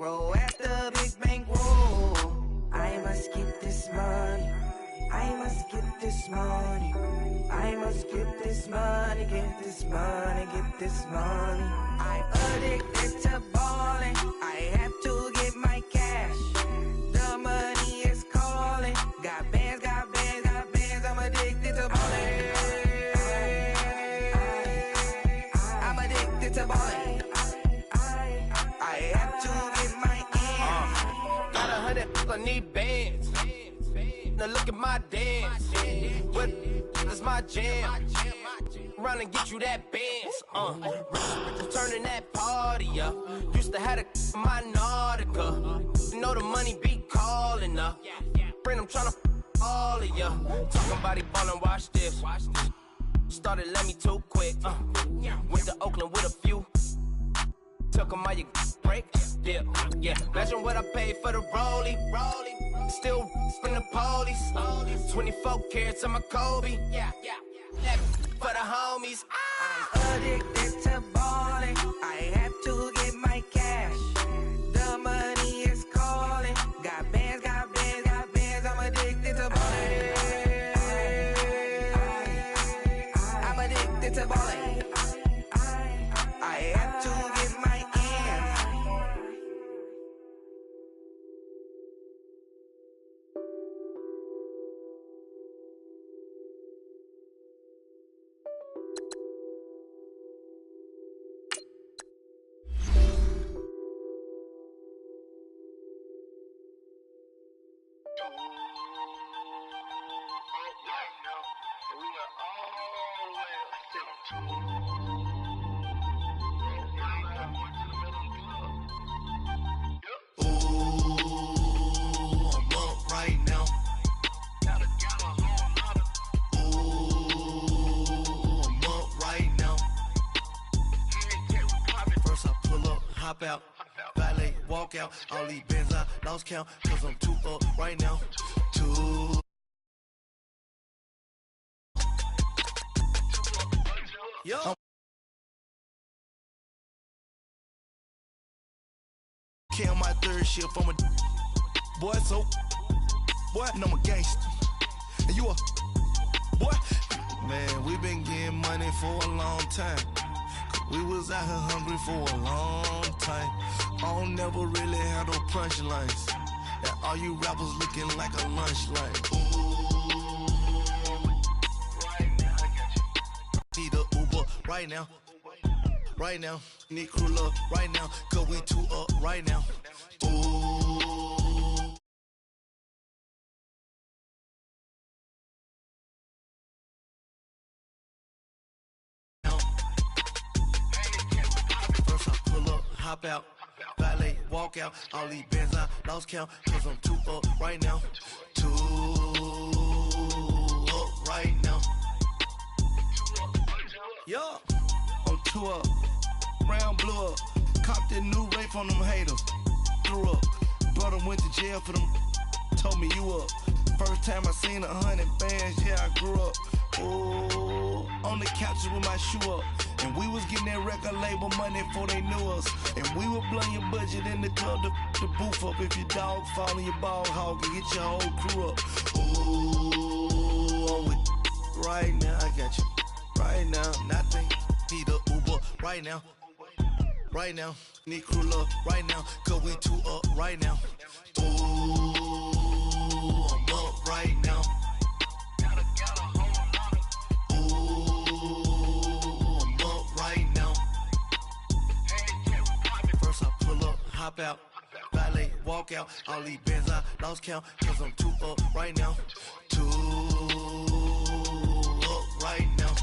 bankroll after big bankroll. I must get this money. I must get this money. I must get this money, get this money, get this money. I'm addicted to balling. I have to get my cash. The money is calling. Got bands, got bands, got bands. I'm addicted to balling. I'm addicted to balling. I have to get my ends. Got 100, I need bands. Now look at my dance. What is my jam? Run and get you that bands. Turning that party up. Used to have a my Nautica. You know the money be calling up. Friend, I'm tryna all of ya. Talking about he ballin', watch this. Started let me too quick. Went to Oakland with a few. Took 'em all you break. Dip. Yeah. Imagine what I paid for the rollie. Still from the police. 24 carats on my Kobe. Yeah. That for the homies. I'm addicted to balling. I have to get my cash. The money is calling. Got bands, got bands, got bands. I'm addicted to balling. I'm addicted to balling. I have to get my ends. Hop out, valet, walk out. All these bands I lost count, cause I'm too up right now. Too. Yo. On my third shift, I'm a boy, so boy, and I'm a gangster. And you a boy? Man, we been getting money for a long time. We was out here hungry for a long time. I don't never really have no punchlines. And all you rappers looking like a lunch line. Right now, I got you. Need a Uber right now. Right now. Need crew up right now. Cause we too up right now. Hop out, valet, walk out. All these bands I lost count, cause I'm too up right now. Too up right now. Yo, I'm too up. Brown blew up. Copped that new rape on them haters. Threw up. Brother went to jail for them. Told me you up. First time I seen 100 bands, yeah, I grew up. Oh, on the couches with my shoe up. And we was getting that record label money before they knew us. And we were blowing your budget in the club to boof up. If your dog fall in your ball hog and get your whole crew up. Ooh, I'm with right now, I got you. Right now, nothing. Need a Uber right now. Right now, need crew love right now. Cause we too up right now. Ooh, I'm up right now. Hop out, valet, walk out. All these bands I lost count, cause I'm too up right now. Too up right now.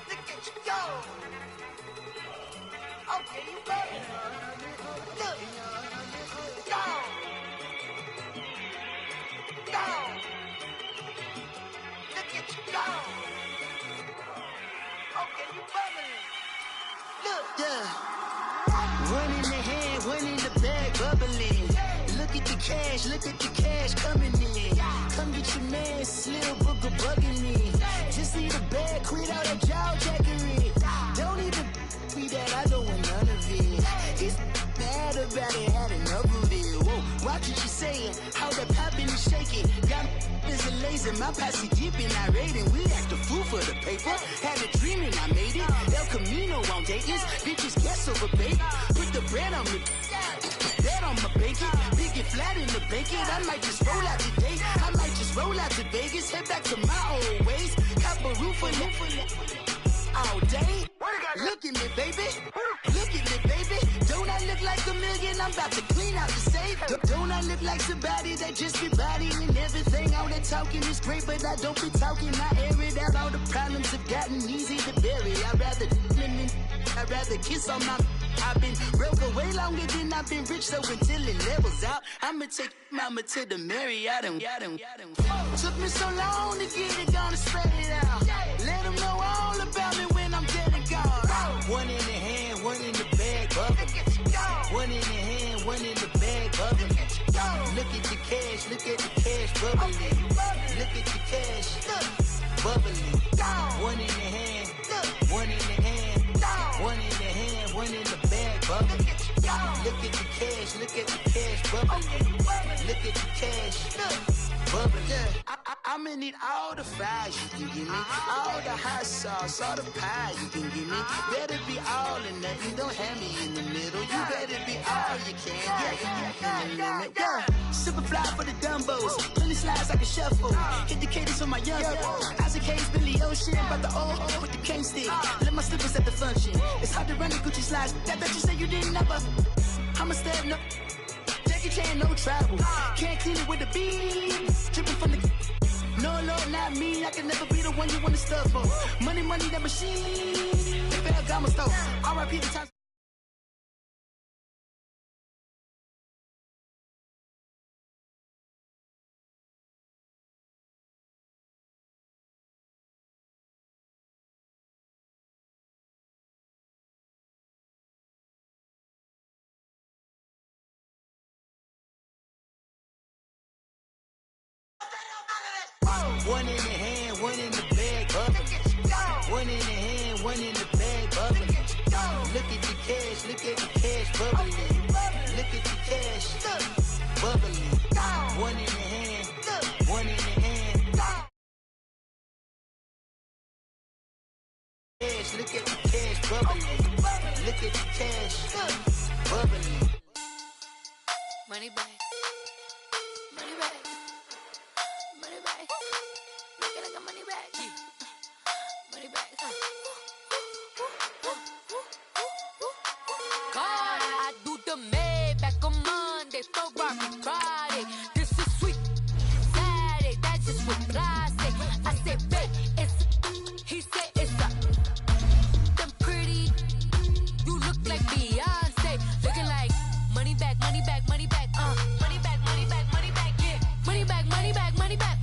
Look at you go! Okay, you got it. Look! Go! Look at you go. Okay, you bubbling. Look. Yeah. One in the hand, one in the bag, bubbling. Look at the cash coming in. Come Ladies in my posse deep and irate, and we act a fool for the paper. Had a dream and I made it. El Camino on Dayton's, bitches guess over bait. Put the bread on me, bet on my bacon. Big it flat in the bacon. I might just roll out today. I might just roll out to Vegas, head back to my old ways. Cop a roof for all day. Look at me, baby. Look at me, baby. Don't I look like a million? I'm about to clean out the safe. Don't I look like somebody that just be bodying everything? All that talking is great, but I don't be talking. I air it out. All the problems have gotten easy to bury. I'd rather kiss on my. I've been broke way longer than I've been rich, so until it levels out, I'ma take mama to the Marriott and took me so long to get it gone and spread it out. Let them know all about me when I'm dead and gone. One in the hand, one in the bag, bubbling. One in the hand, one in the bag, bubbling. Look at the cash, look at the cash, bubbling. Look at the cash, bubbling. One in the hand, one in the hand, one in the hand, one in the bag, bubbling. Look at the cash, look at the cash, bubbling. Look at the cash, bubbling. I'ma need all the fries you can give me, all the hot sauce, all the pie you can give me. Better be all or nothing, don't have me in the middle. You better be all you can, yeah. Super fly for the Dumbos, plenty slides like a shuffle. Hit the cadence on my young Isaac Hayes, Billy Ocean, but the old with the cane stick. Let my slippers at the function. It's hard to run the Gucci slides. That bet you say you didn't never. I'ma step no. Jackie Chan, no travel. Can't clean it with the beat. Dripping from the. No, Lord, not me. I can never be the one you wanna stuff for. Money, money, that machine. The bell got my stove. R.I.P. the time. One in the hand, one in the bag, bubbling. One in the hand, one in the bag, bubbling. Look at the cash, look at the cash, bubbling. Look at the cash, bubbling. One in the hand, one in the hand. Cash, look at the cash, bubbling. Look at the cash, bubbling. Money back. Money back. Money back. Make it like a money back. Money back. God, I do the Maybach on Monday, Ferrari Friday. This is sweet Saturday, that's just what classic. I said, babe, it's. He said it's a. Them pretty. You look like Beyonce, looking like money back, money back, money back. Money back, money back, money back. Yeah, money back, money back, money back.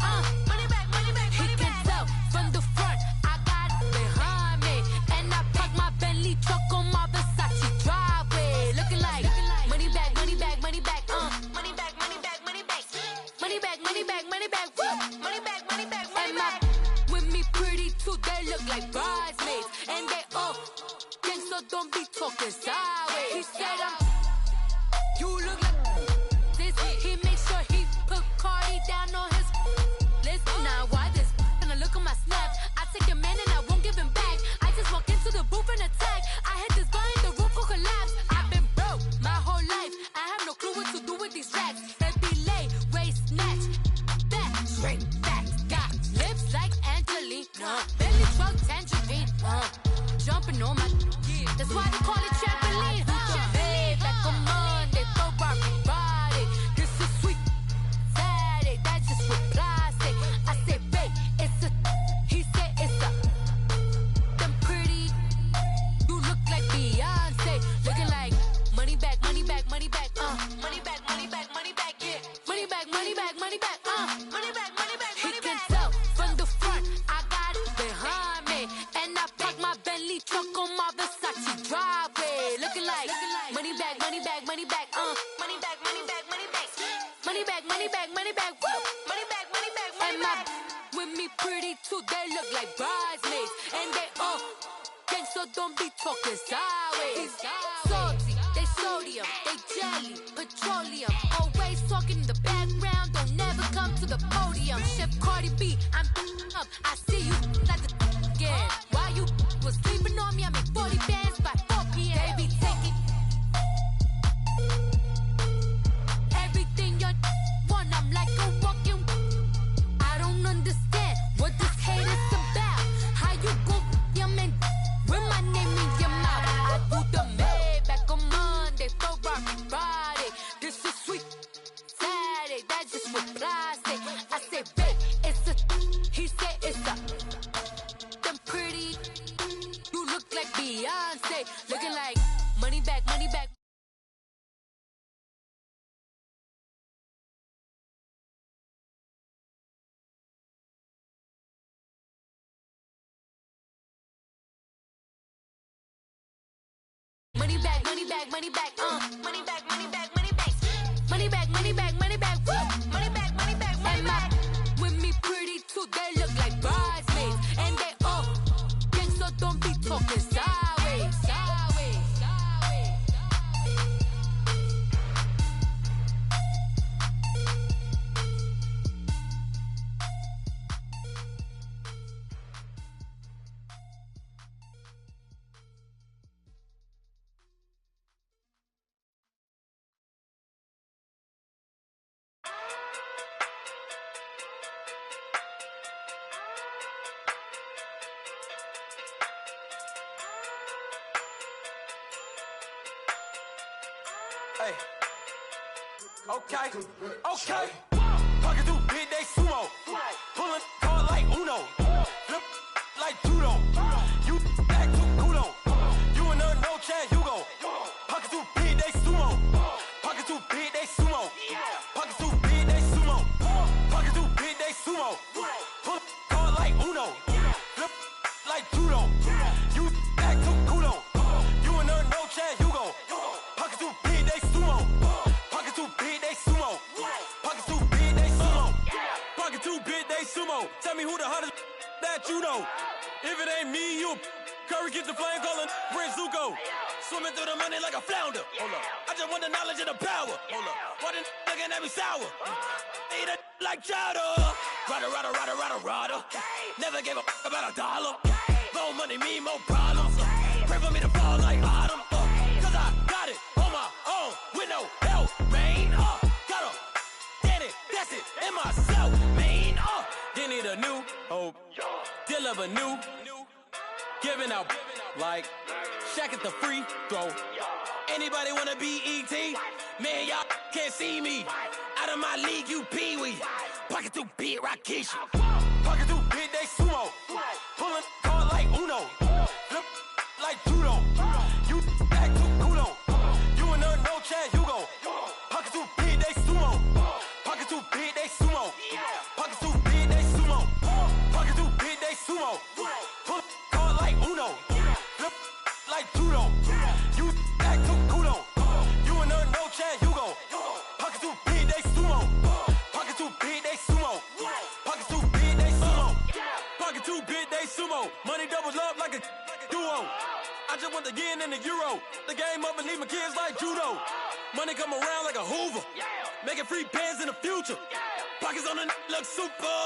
Money back, money back, money back. He can tell from the front, I got it behind me, and I park my Bentley truck on my Versace driveway, looking like money back, money back, money back. Money back, money back, money back. Money back, money back, money back. Woo! Money back, money back, money back. With me pretty too, they look like bridesmaids, and they all think so. Don't be talking sideways. He said you look like this. He makes sure he put Cardi down on his list. Now why this? When I look at my snap, I take your man and I won't give him back. I just walk into the booth and attack. I hit this button, the roof will collapse. I've been broke my whole life. I have no clue what to do with these racks. Baby lay, waist snatch, back, straight back. Got lips like Angelina, belly truck tangerine. Jumping on my, that's why they call it trampoline. Back on Monday, Ferrari Friday. This is sweet Saturday, that's just what plastic. I said, babe, it's a. He said it's a. Them pretty. You look like Beyonce, looking like money back, money back, money back. Money back, money back, money back. Yeah, money back, money back, money back. Money back, money back, money back. He can tell from the front, I got it behind me, and I park my Bentley truck on my Versace driveway, looking like money back, money back, money back. Money back, money back, money back. Money back, money back, money back. Woo! Money back, money back, money back. With me pretty too, they look like bridesmaids, and they all think so. Don't be talking sideways. Salty, they sodium, they jelly, petroleum. Always talking in the background, don't never come to the podium. Chef Cardi B, I'm up. I see you like the again. While you was sleeping on me, I make 40 bands by 4 p.m. They be taking everything you want. I'm like a walking. I don't understand what this hate is about. How you go your man with my name in your mouth? I do the Maybach on Monday, Ferrari Friday. This is sweet Saturday, that's just what plastic. I say, babe, it's a. He said it's a. Them pretty. You look like Beyonce, looking like money back, money back. Money back, money back, money back, money back, money back, money back, money back, money back, money back, woo, money back, money back, money back. With me pretty too, they look like bridesmaids, and they all gang, so don't be talking sideways, sideways, sideways. Hey. Okay. Okay. Pocket through big, they sumo. Pulling card like Uno. Flip like judo. You act too culo. You and her no chance, you go. Pocket too big, they sumo. Pocket too big, they sumo. Pocket too big, they sumo. Pocket too big, they sumo. Pull card like Uno. Flip like judo. You act too culo. You and her no chance, you go. Pocket too big, they sumo. Pocket too big, they sumo. Pocket too big, they sumo. Pocket too big, they sumo. Tell me who the hottest that you know. If it ain't me, you Curry get the flame calling Prince Zuko. Swimming through the money like a flounder. Hold up. I just want the knowledge and the power. Hold up. Why the looking at me sour? Eat it like chowder. Rada, rada, rada, rada, rada. Never gave a about $1. More money, me, more problems. Pray for me to fall like autumn. Cause I got it on my own with no help, man. Gotta get it, that's it, in myself, man. They need a new hope, deal of a new, giving out like Shaq at the free throw. Anybody wanna be ET? Man, y'all can't see me. Out of my league, you pee-wee. Pocket too big, Rakishi. Pocket too big, they sumo. Pulling card like Uno. Flip like judo. You act too culo. You and her no chance, you go. Pocket too big, they sumo. Pocket too big, they sumo. Pocket too big, they sumo. Pocket too big, they sumo. Pull card like Uno. Flip like judo. You act too culo. You and her no chance, you go. Pocket too big, they sumo. Pocket too big, they sumo. Pocket too big, they sumo. Pocket too big, they sumo. Money doubles up like a duo. I just want the yen and the euro. The game up and leave my kids like judo. Money come around like a Hoover. Making free bands in the future. Pockets on the look super.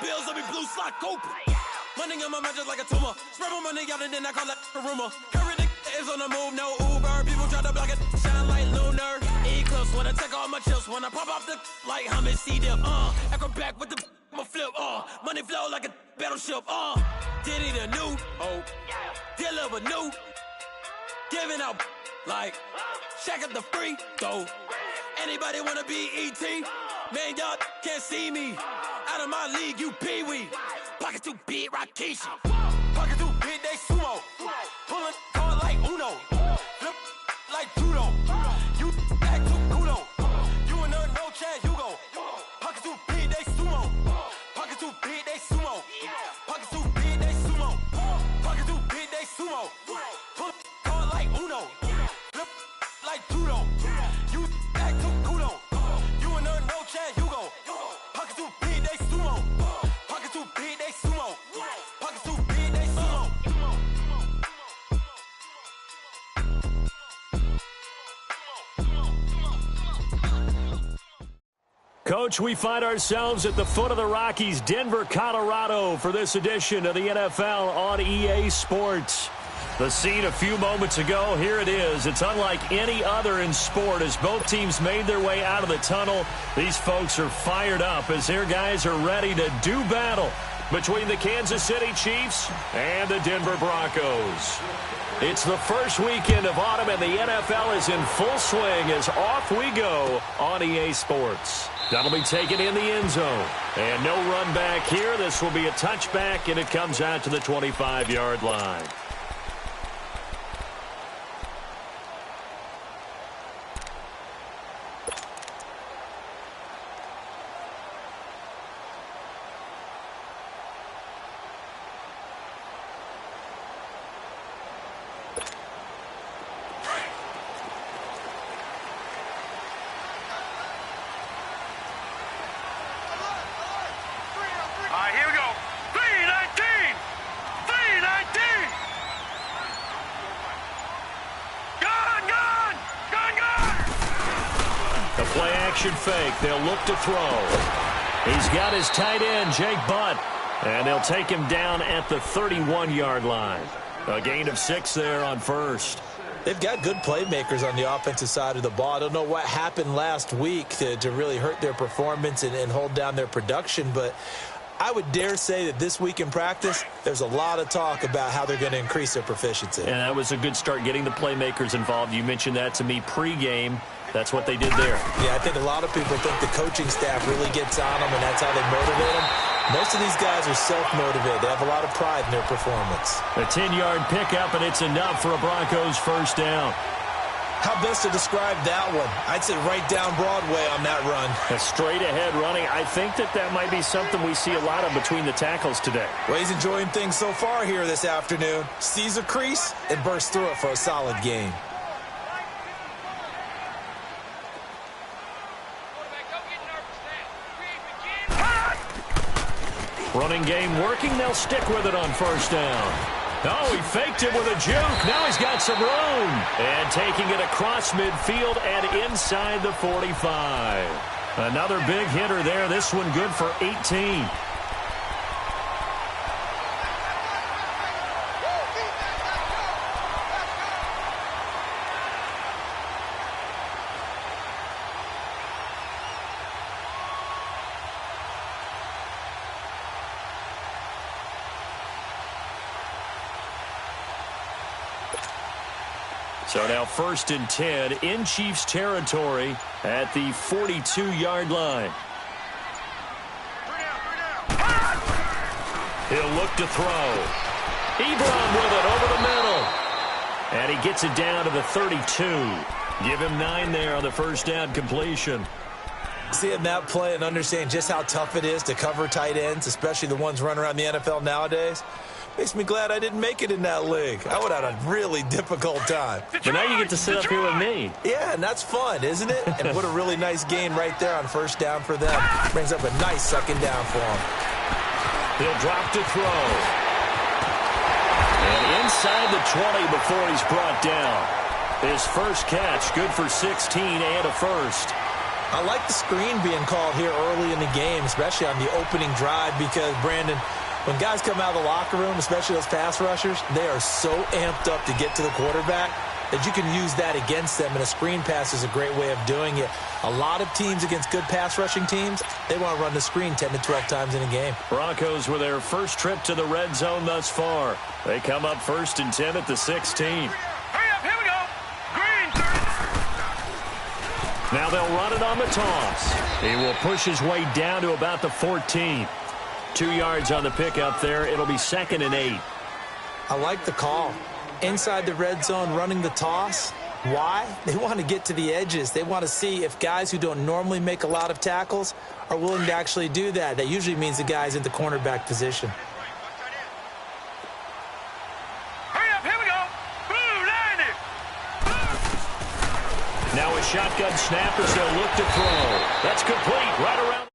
Bills on me blue slot Cooper. Money on my mind just like a tumor. Spread my money out and then I call that a rumor. Curry the is on the move, no Uber. People try to block it, shine like lunar. Eclipse when I take all my chips. When I pop off the like hummus, see them. Acrobat with the I'ma flip. Money flow like a battleship. Diddy the new hope. Deal of a new. Giving out like Shaq at the free throw. Anybody wanna be ET? Man, y'all can't see me. Out of my league, you pee-wee. Pocket too big, Rakishi. Pocket too big, they sumo. Pulling card like Uno. Flip like judo. You act too culo. You and her no chance, you go. Pocket too big, they sumo. Pocket too big, they sumo. Pocket too big, they sumo. Pocket too big, they sumo. Pull card like Uno. Flip like judo. You act too culo. You and her no chance, you go. Pocket too big, they sumo. Pocket too big, they sumo. Pocket too big, they sumo. Coach, we find ourselves at the foot of the Rockies, Denver, Colorado, for this edition of the NFL on EA Sports. The scene a few moments ago, here it is. It's unlike any other in sport as both teams made their way out of the tunnel. These folks are fired up as their guys are ready to do battle between the Kansas City Chiefs and the Denver Broncos. It's the first weekend of autumn, and the NFL is in full swing as off we go on EA Sports. That'll be taken in the end zone. And no run back here. This will be a touchback, and it comes out to the 25-yard line. Fake. They'll look to throw. He's got his tight end, Jake Butt, and they'll take him down at the 31-yard line. A gain of 6 there on first. They've got good playmakers on the offensive side of the ball. I don't know what happened last week to really hurt their performance and hold down their production, but I would dare say that this week in practice, there's a lot of talk about how they're going to increase their proficiency. And that was a good start getting the playmakers involved. You mentioned that to me pregame. That's what they did there. Yeah, I think a lot of people think the coaching staff really gets on them, and that's how they motivate them. Most of these guys are self-motivated. They have a lot of pride in their performance. A 10-yard pickup, and it's enough for a Broncos first down. How best to describe that one? I'd say right down Broadway on that run. A straight-ahead running. I think that might be something we see a lot of between the tackles today. Well, he's enjoying things so far here this afternoon. Sees a crease and bursts through it for a solid gain. Running game working. They'll stick with it on first down. Oh, he faked him with a juke. Now he's got some room. And taking it across midfield and inside the 45. Another big hitter there. This one good for 18. So now 1st and 10 in Chiefs territory at the 42-yard line. He'll look to throw. Ebron with it over the middle. And he gets it down to the 32. Give him 9 there on the first down completion. Seeing that play and understanding just how tough it is to cover tight ends, especially the ones running around the NFL nowadays, makes me glad I didn't make it in that league. I would have had a really difficult time. But now you get to sit up here with me. Yeah, and that's fun, isn't it? And what a really nice gain right there on first down for them. Brings up a nice second down for them. He'll drop to throw. And inside the 20 before he's brought down. His first catch, good for 16 and a first. I like the screen being called here early in the game, especially on the opening drive, because, Brandon, when guys come out of the locker room, especially those pass rushers, they are so amped up to get to the quarterback that you can use that against them, and a screen pass is a great way of doing it. A lot of teams against good pass rushing teams, they want to run the screen 10 to 12 times in a game. Broncos with their first trip to the red zone thus far. They come up 1st and 10 at the 16. Hurry up, here we go. Green, 30. Now they'll run it on the toss. He will push his way down to about the 14. 2 yards on the pickup there. It'll be 2nd and 8. I like the call. Inside the red zone, running the toss. Why? They want to get to the edges. They want to see if guys who don't normally make a lot of tackles are willing to actually do that. That usually means the guy's in the cornerback position. Hurry up, here we go. Boom, landed. Now a shotgun snap as they'll look to throw. That's complete right around.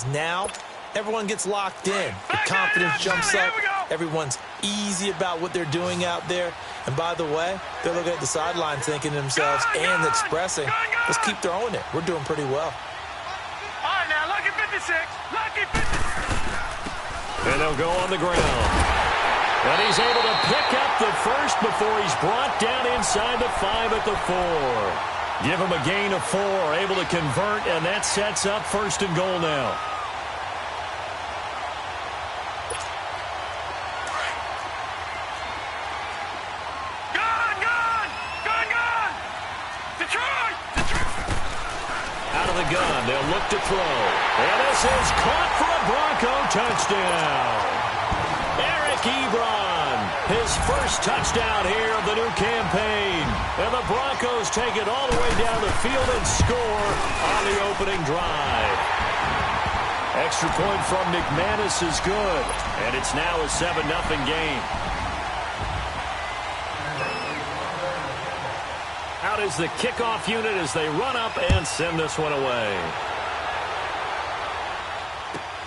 Now, everyone gets locked in. The confidence jumps up. Everyone's easy about what they're doing out there. And by the way, they're looking at the sideline thinking to themselves and expressing, let's keep throwing it. We're doing pretty well. All right, now, lucky 56. Lucky 56. And they'll go on the ground. And he's able to pick up the first before he's brought down inside the 5 at the 4. Give him a gain of 4, able to convert, and that sets up 1st and goal now. Gun! Detroit! Out of the gun, they'll look to throw. And this is caught for a Bronco touchdown. Eric Ebron, his first touchdown here of the new campaign. And the Broncos take it all the way down the field and score on the opening drive. Extra point from McManus is good. And it's now a 7-0 game. Out is the kickoff unit as they run up and send this one away.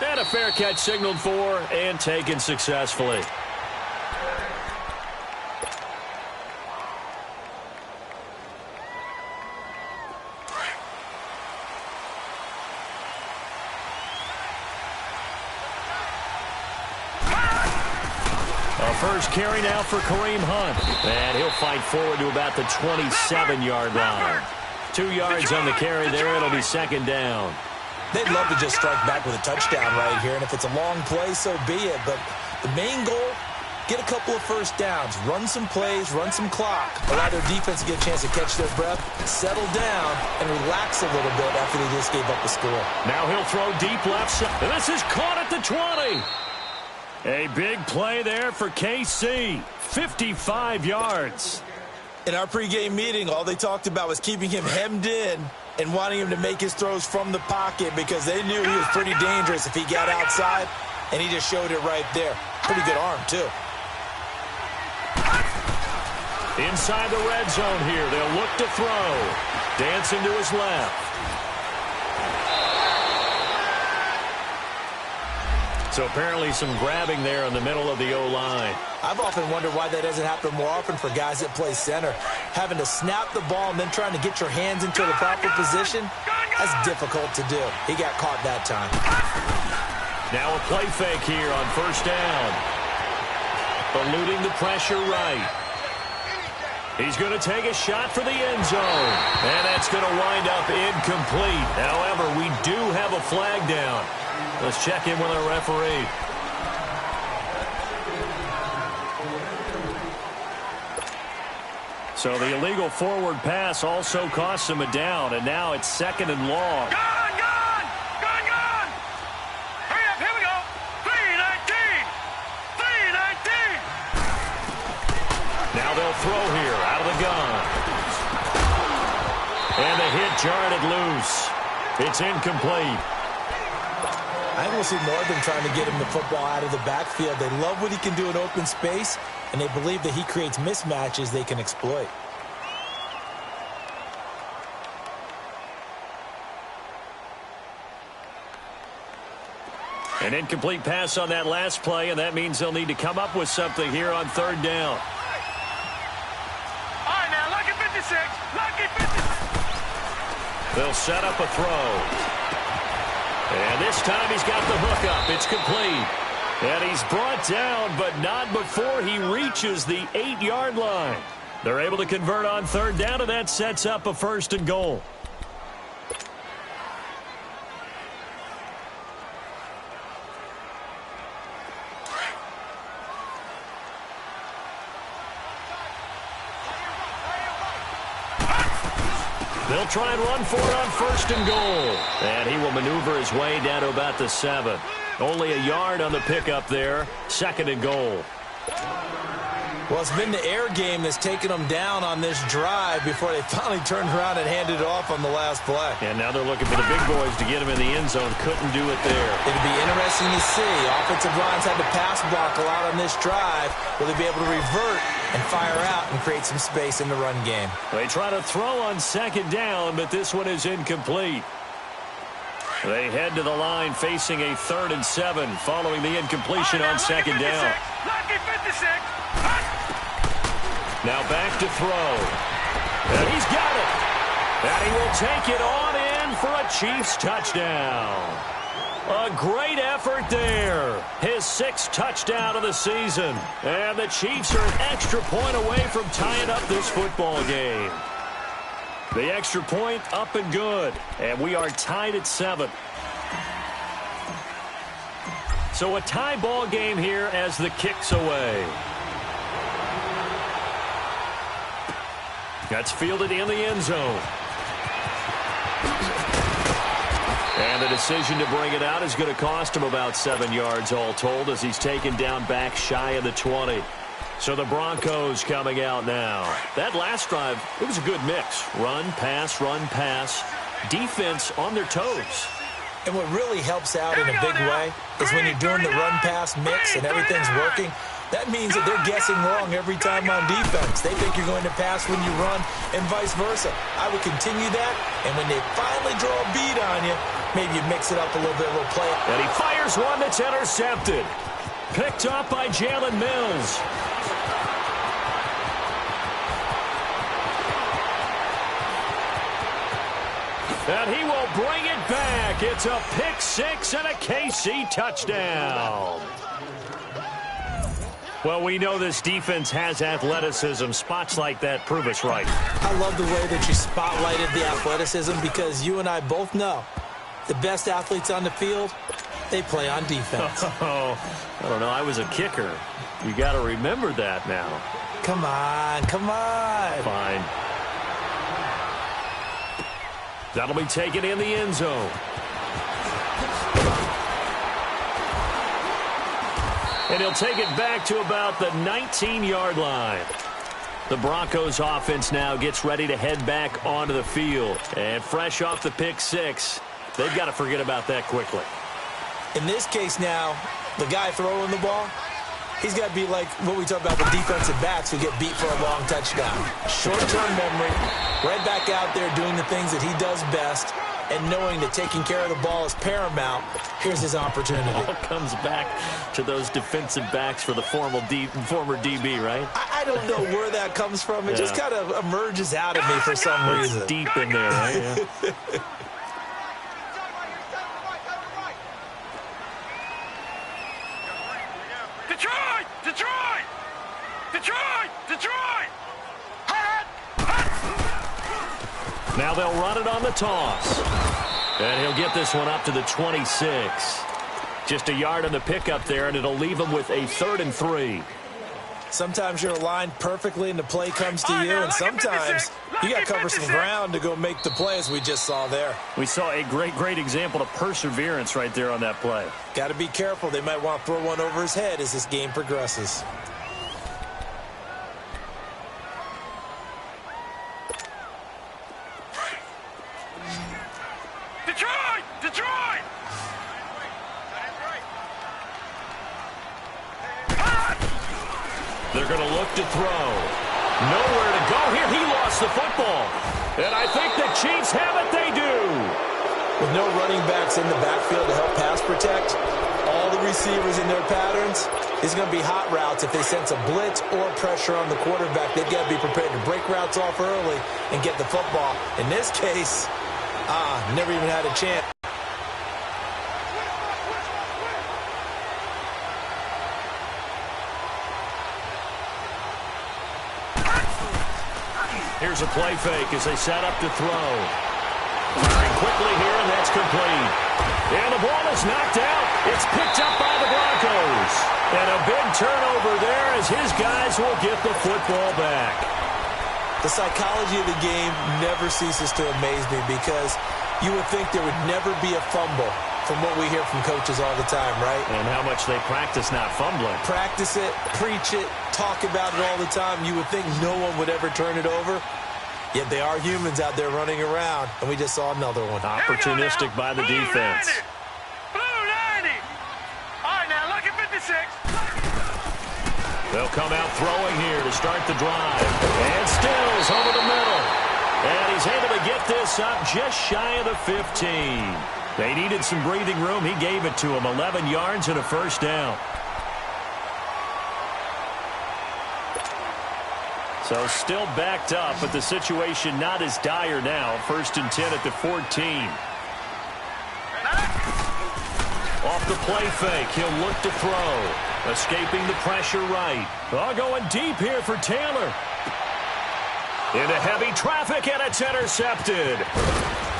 And a fair catch signaled for and taken successfully. First carry now for Kareem Hunt. And he'll fight forward to about the 27-yard line. 2 yards on the carry there. It'll be 2nd down. They'd love to just strike back with a touchdown right here. And if it's a long play, so be it. But the main goal, get a couple of first downs. Run some plays, run some clock. Allow their defense to get a chance to catch their breath, settle down, and relax a little bit after they just gave up the score. Now he'll throw deep left side. And this is caught at the 20. A big play there for KC. 55 yards. In our pregame meeting, all they talked about was keeping him hemmed in and wanting him to make his throws from the pocket because they knew he was pretty dangerous if he got outside, and he just showed it right there. Pretty good arm, too. Inside the red zone here. They'll look to throw. Dancing to his left. So apparently some grabbing there in the middle of the O-line. I've often wondered why that doesn't happen more often for guys that play center. Having to snap the ball and then trying to get your hands into the proper position, that's difficult to do. He got caught that time. Now a play fake here on 1st down. Eluding the pressure right. He's going to take a shot for the end zone. And that's going to wind up incomplete. However, we do have a flag down. Let's check in with our referee. So the illegal forward pass also costs him a down, and now it's 2nd and long. Gun! Hurry up, here we go. 3-19. Now they'll throw here out of the gun. And the hit jarred it loose. It's incomplete. I think we'll see more of them trying to get him the football out of the backfield. They love what he can do in open space, and they believe that he creates mismatches they can exploit. An incomplete pass on that last play, and that means they'll need to come up with something here on 3rd down. All right, now, lucky 56. Lucky 56. They'll set up a throw. And this time he's got the hook up. It's complete. And he's brought down, but not before he reaches the 8-yard line. They're able to convert on 3rd down, and that sets up a 1st and goal. They'll try and run for it on 1st and goal. And he will maneuver his way down to about the 7. Only a yard on the pickup there. 2nd and goal. Well, it's been the air game that's taken them down on this drive before they finally turned around and handed it off on the last play. And now they're looking for the big boys to get him in the end zone. Couldn't do it there. It'll be interesting to see. Offensive lines had to pass block a lot on this drive. Will they be able to revert and fire out and create some space in the run game? They try to throw on 2nd down, but this one is incomplete. They head to the line facing a 3rd and 7 following the incompletion on 2nd down. Now back to throw. And he's got it. And he will take it on in for a Chiefs touchdown. A great effort there. His 6th touchdown of the season. And the Chiefs are an extra point away from tying up this football game. The extra point up and good. And we are tied at 7. So a tie ball game here as the kick's away. That's fielded in the end zone. And the decision to bring it out is going to cost him about 7 yards all told as he's taken down back shy of the 20. So the Broncos coming out now. That last drive, it was a good mix. Run, pass, defense on their toes. And what really helps out in a big way is when you're doing the run-pass mix and everything's working, that means that they're guessing wrong every time on defense. They think you're going to pass when you run and vice versa. I would continue that, and when they finally draw a bead on you, maybe you mix it up a little bit, a little play. And he fires one that's intercepted. Picked up by Jalen Mills. And he will bring it back. It's a pick 6 and a KC touchdown. Well, we know this defense has athleticism. Spots like that prove us right. I love the way that you spotlighted the athleticism because you and I both know the best athletes on the field, they play on defense. Oh, I don't know. I was a kicker. You got to remember that now. Come on, come on. Fine. That'll be taken in the end zone. And he'll take it back to about the 19-yard line. The Broncos offense now gets ready to head back onto the field. And fresh off the pick 6, they've got to forget about that quickly. In this case now, the guy throwing the ball, he's got to be like what we talk about with defensive backs who get beat for a long touchdown. Short-term memory, right back out there doing the things that he does best, and knowing that taking care of the ball is paramount. Here's his opportunity. It all comes back to those defensive backs for the former DB, right? I don't know where that comes from. It just kind of emerges out of me for some reason. It's deep in there, right? Yeah. Detroit! Detroit! Detroit! Detroit! Now they'll run it on the toss. And he'll get this one up to the 26. Just a yard on the pickup there, and it'll leave him with a 3rd and 3. Sometimes you're aligned perfectly and the play comes to you, and sometimes you got to cover some ground to go make the play, as we just saw there. We saw a great example of perseverance right there on that play. Got to be careful. They might want to throw one over his head as this game progresses. Detroit! Detroit! They're going to look to throw. Nowhere to go here. He lost the football. And I think the Chiefs have it. They do. With no running backs in the backfield to help pass protect, all the receivers in their patterns, it's going to be hot routes. If they sense a blitz or pressure on the quarterback, they've got to be prepared to break routes off early and get the football. In this case, never even had a chance. Here's a play fake as they set up to throw. Firing quickly here, and that's complete. And the ball is knocked out. It's picked up by the Broncos. And a big turnover there as his guys will get the football back. The psychology of the game never ceases to amaze me because you would think there would never be a fumble from what we hear from coaches all the time, right? And how much they practice not fumbling. Practice it, preach it, talk about it all the time. You would think no one would ever turn it over. Yet they are humans out there running around, and we just saw another one. Opportunistic by the defense. Blue 90! All right, now look at 56. They'll come out throwing here to start the drive. And Stills over the middle. And he's able to get this up just shy of the 15. They needed some breathing room. He gave it to them. 11 yards and a first down. So still backed up, but the situation not as dire now. 1st and 10 at the 14. Off the play fake, he'll look to throw. Escaping the pressure right. Oh, going deep here for Taylor. Into heavy traffic, and it's intercepted.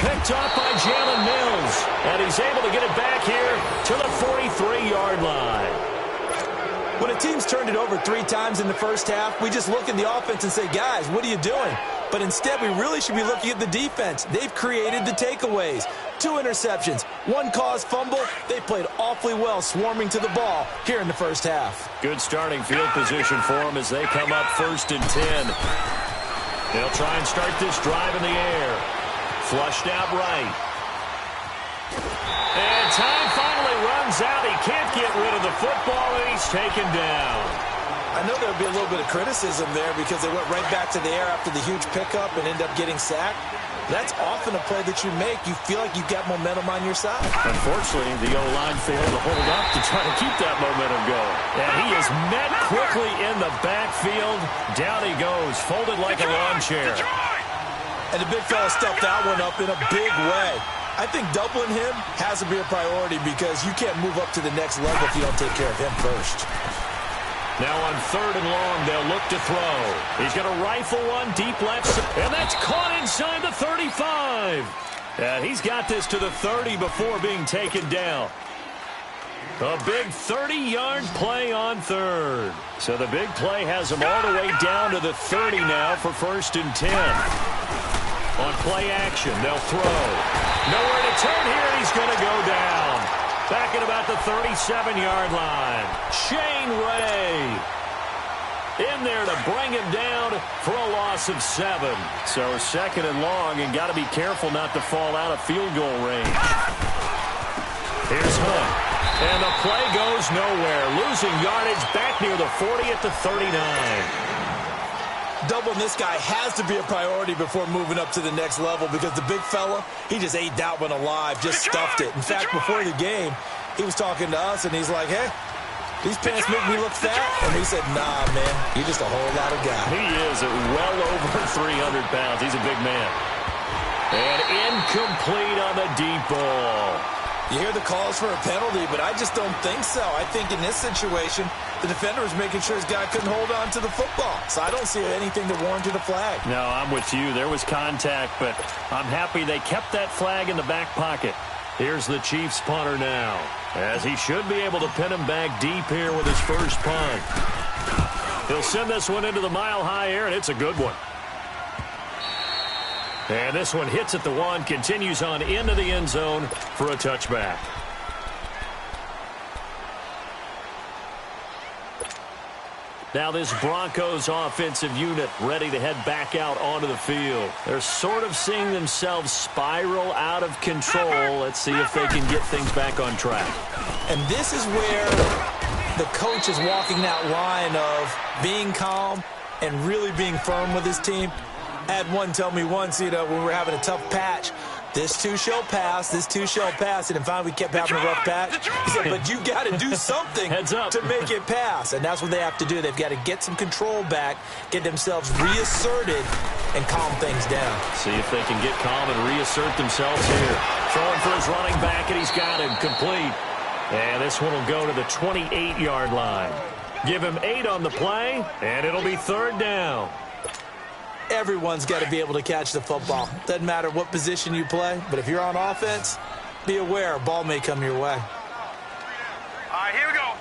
Picked up by Jalen Mills. And he's able to get it back here to the 43-yard line. When a team's turned it over 3 times in the first half, we just look at the offense and say, guys, what are you doing? But instead, we really should be looking at the defense. They've created the takeaways. 2 interceptions, 1 caused fumble. They played awfully well swarming to the ball here in the first half. Good starting field position for them as they come up 1st and 10. They'll try and start this drive in the air. Flushed out right. And time finally runs out. He can't get rid of the football, and he's taken down. I know there'll be a little bit of criticism there because they went right back to the air after the huge pickup and ended up getting sacked. That's often a play that you make. You feel like you've got momentum on your side. Unfortunately, the O-line failed to hold up to try to keep that momentum going. And he is met quickly in the backfield. Down he goes, folded like a lawn chair. And the big fella stuffed that one up in a big way. I think doubling him has to be a priority because you can't move up to the next level if you don't take care of him first. Now on 3rd and long, they'll look to throw. He's going to rifle one deep left, and that's caught inside the 35. And he's got this to the 30 before being taken down. A big 30-yard play on 3rd. So the big play has him all the way down to the 30 now for 1st and 10. On play action, they'll throw. Nowhere to turn here, and he's going to go down. Back at about the 37-yard line. Shane Ray in there to bring him down for a loss of 7. So 2nd and long, and got to be careful not to fall out of field goal range. Here's Hunt. And the play goes nowhere. Losing yardage back near the 40 at the 39. Doubling this guy has to be a priority before moving up to the next level because the big fella, he just ate that one alive, just stuffed it. In fact, before the game, he was talking to us, and he's like, hey, these pants make me look fat. And we said, nah, man, you're just a whole lot of guy. He is at well over 300 pounds. He's a big man. And incomplete on the deep ball. You hear the calls for a penalty, but I just don't think so. I think in this situation, the defender was making sure his guy couldn't hold on to the football. So I don't see anything that warranted a flag. No, I'm with you. There was contact, but I'm happy they kept that flag in the back pocket. Here's the Chiefs punter now, as he should be able to pin him back deep here with his first punt. He'll send this one into the mile-high air, and it's a good one. And this one hits at the 1, continues on into the end zone for a touchback. Now this Broncos offensive unit ready to head back out onto the field. They're sort of seeing themselves spiral out of control. Let's see if they can get things back on track. And this is where the coach is walking that line of being calm and really being firm with his team. I had one tell me once, when we were having a tough patch, this too shall pass, this too shall pass. And then finally we kept having a rough patch. He said, but you got to do something to make it pass. And that's what they have to do. They've got to get some control back, get themselves reasserted, and calm things down. See if they can get calm and reassert themselves here. Throwing for his running back, and he's got him complete. And this one will go to the 28-yard line. Give him 8 on the play, and it'll be 3rd down. Everyone's got to be able to catch the football. Doesn't matter what position you play, but if you're on offense, be aware a ball may come your way. All right, here we go.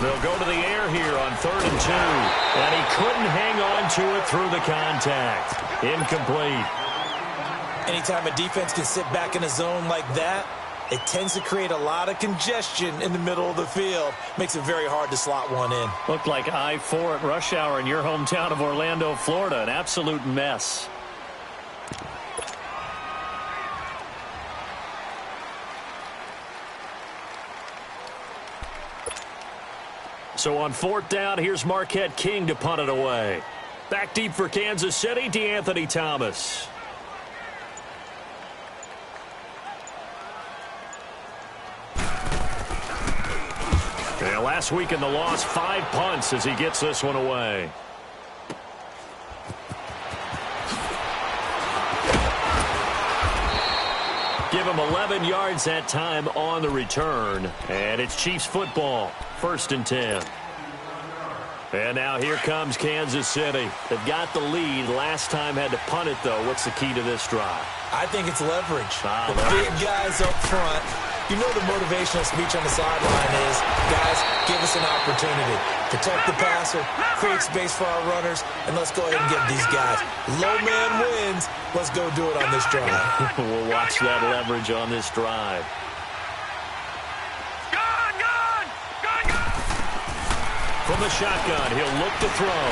They'll go to the air here on 3rd and 2. And he couldn't hang on to it through the contact. Incomplete. Anytime a defense can sit back in a zone like that, it tends to create a lot of congestion in the middle of the field. Makes it very hard to slot one in. Looked like I-4 at rush hour in your hometown of Orlando, Florida. An absolute mess. So on 4th down, here's Marquette King to punt it away. Back deep for Kansas City, DeAnthony Thomas. And last week in the loss, 5 punts as he gets this one away. Give him 11 yards that time on the return. And it's Chiefs football, 1st and 10. And now here comes Kansas City. They've got the lead. Last time had to punt it, though. What's the key to this drive? I think it's leverage. The leverage. big guys up front. You know the motivational speech on the sideline is, guys, give us an opportunity. Protect the passer, create space for our runners, and let's go ahead and get these guys. Low man wins. Let's go do it on this drive. We'll watch that leverage on this drive. From the shotgun, he'll look to throw.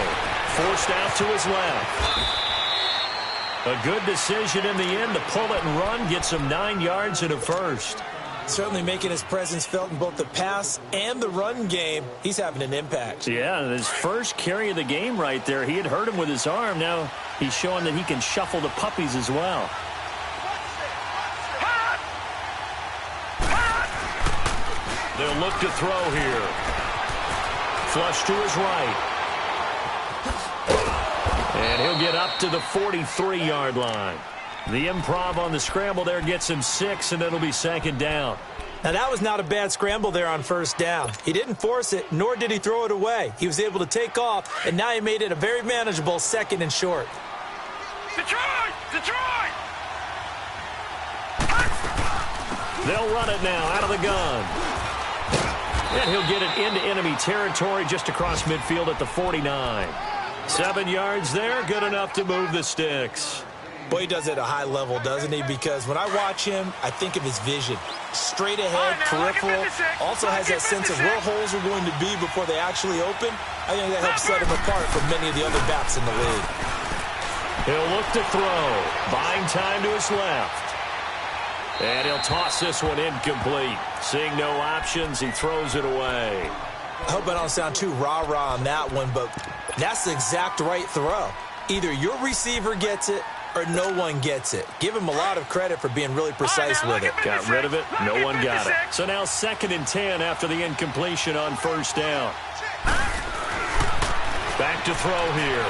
Forced out to his left. A good decision in the end to pull it and run. Gets him 9 yards and a first. Certainly making his presence felt in both the pass and the run game. He's having an impact. Yeah, his first carry of the game right there. He had hurt him with his arm. Now he's showing that he can shuffle the puppies as well. They'll look to throw here. Flush to his right. And he'll get up to the 43-yard line. The improv on the scramble there gets him 6, and it'll be 2nd down. Now, that was not a bad scramble there on 1st down. He didn't force it, nor did he throw it away. He was able to take off, and now he made it a very manageable 2nd and short. Detroit! Detroit! They'll run it now out of the gun. And he'll get it into enemy territory just across midfield at the 49. 7 yards there, good enough to move the sticks. Boy, he does it at a high level, doesn't he? Because when I watch him, I think of his vision. Straight ahead, peripheral. Also has that sense of where holes are going to be before they actually open. I think that helps set him apart from many of the other backs in the league. He'll look to throw. Buying time to his left. And he'll toss this one incomplete. Seeing no options, he throws it away. I hope I don't sound too rah-rah on that one, but that's the exact right throw. Either your receiver gets it or no one gets it. Give him a lot of credit for being really precise with it. Got rid of it. No one got it. So now 2nd and 10 after the incompletion on 1st down. Back to throw here.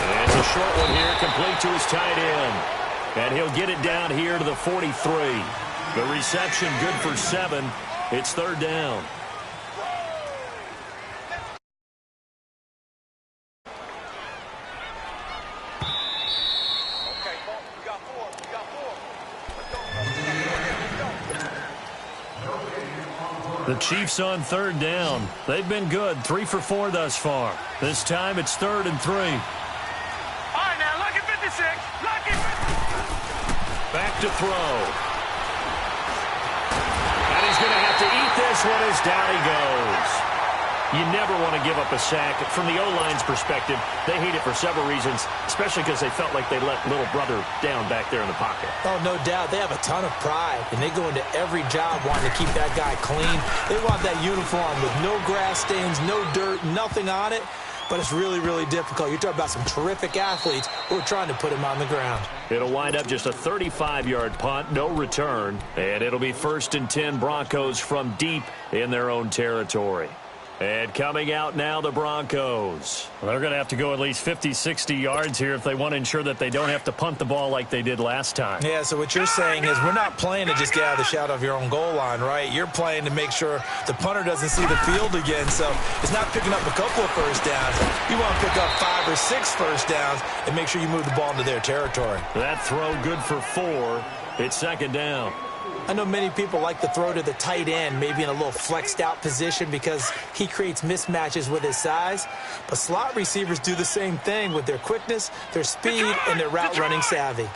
And it's a short one here, complete to his tight end. And he'll get it down here to the 43. The reception good for 7. It's 3rd down. The Chiefs on 3rd down. They've been good, 3 for 4 thus far. This time it's 3rd and 3. All right, now, look at 56. Look at 56. Back to throw. And he's going to have to eat this one as down he goes. You never want to give up a sack. From the O-line's perspective, they hate it for several reasons, especially because they felt like they let little brother down back there in the pocket. Oh, no doubt. They have a ton of pride, and they go into every job wanting to keep that guy clean. They want that uniform with no grass stains, no dirt, nothing on it. But it's really, really difficult. You're talking about some terrific athletes who are trying to put him on the ground. It'll wind up just a 35-yard punt, no return, and it'll be 1st and 10 Broncos from deep in their own territory. And coming out now, the Broncos. Well, they're going to have to go at least 50, 60 yards here if they want to ensure that they don't have to punt the ball like they did last time. Yeah, so what you're saying is we're not playing to just get out of the shot of your own goal line, right? You're playing to make sure the punter doesn't see the field again. So it's not picking up a couple of first downs. You want to pick up 5 or 6 first downs and make sure you move the ball into their territory. That throw good for 4. It's 2nd down. I know many people like to throw to the tight end, maybe in a little flexed out position because he creates mismatches with his size. But slot receivers do the same thing with their quickness, their speed, and their route running savvy.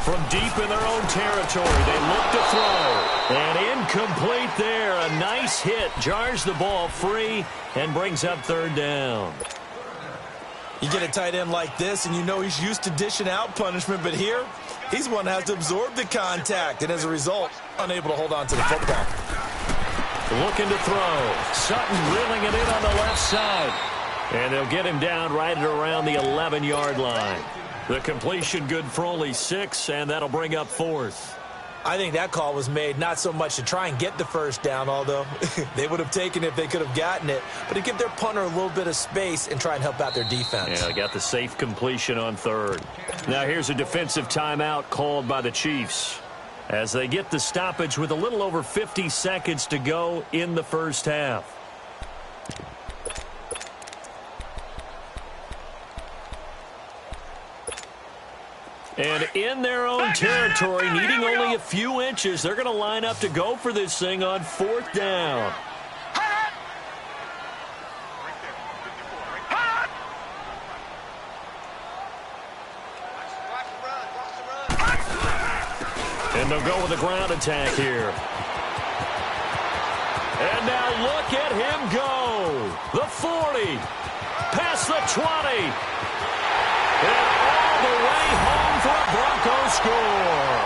From deep in their own territory, they look to throw. And incomplete there. A nice hit. Jars the ball free and brings up 3rd down. You get a tight end like this, and you know he's used to dishing out punishment, but here, he's the one that has to absorb the contact, and as a result, unable to hold on to the football. Looking to throw. Sutton reeling it in on the left side. And they'll get him down right at around the 11-yard line. The completion good for only 6, and that'll bring up 4th. I think that call was made not so much to try and get the first down, although they would have taken it if they could have gotten it, but to give their punter a little bit of space and try and help out their defense. Yeah, they got the safe completion on third. Now here's a defensive timeout called by the Chiefs as they get the stoppage with a little over 50 seconds to go in the first half. And in their own territory, needing only a few inches, they're going to line up to go for this thing on fourth down. And they'll go with a ground attack here. And now look at him go. The 40, past the 20. And all the way home for a Broncos score.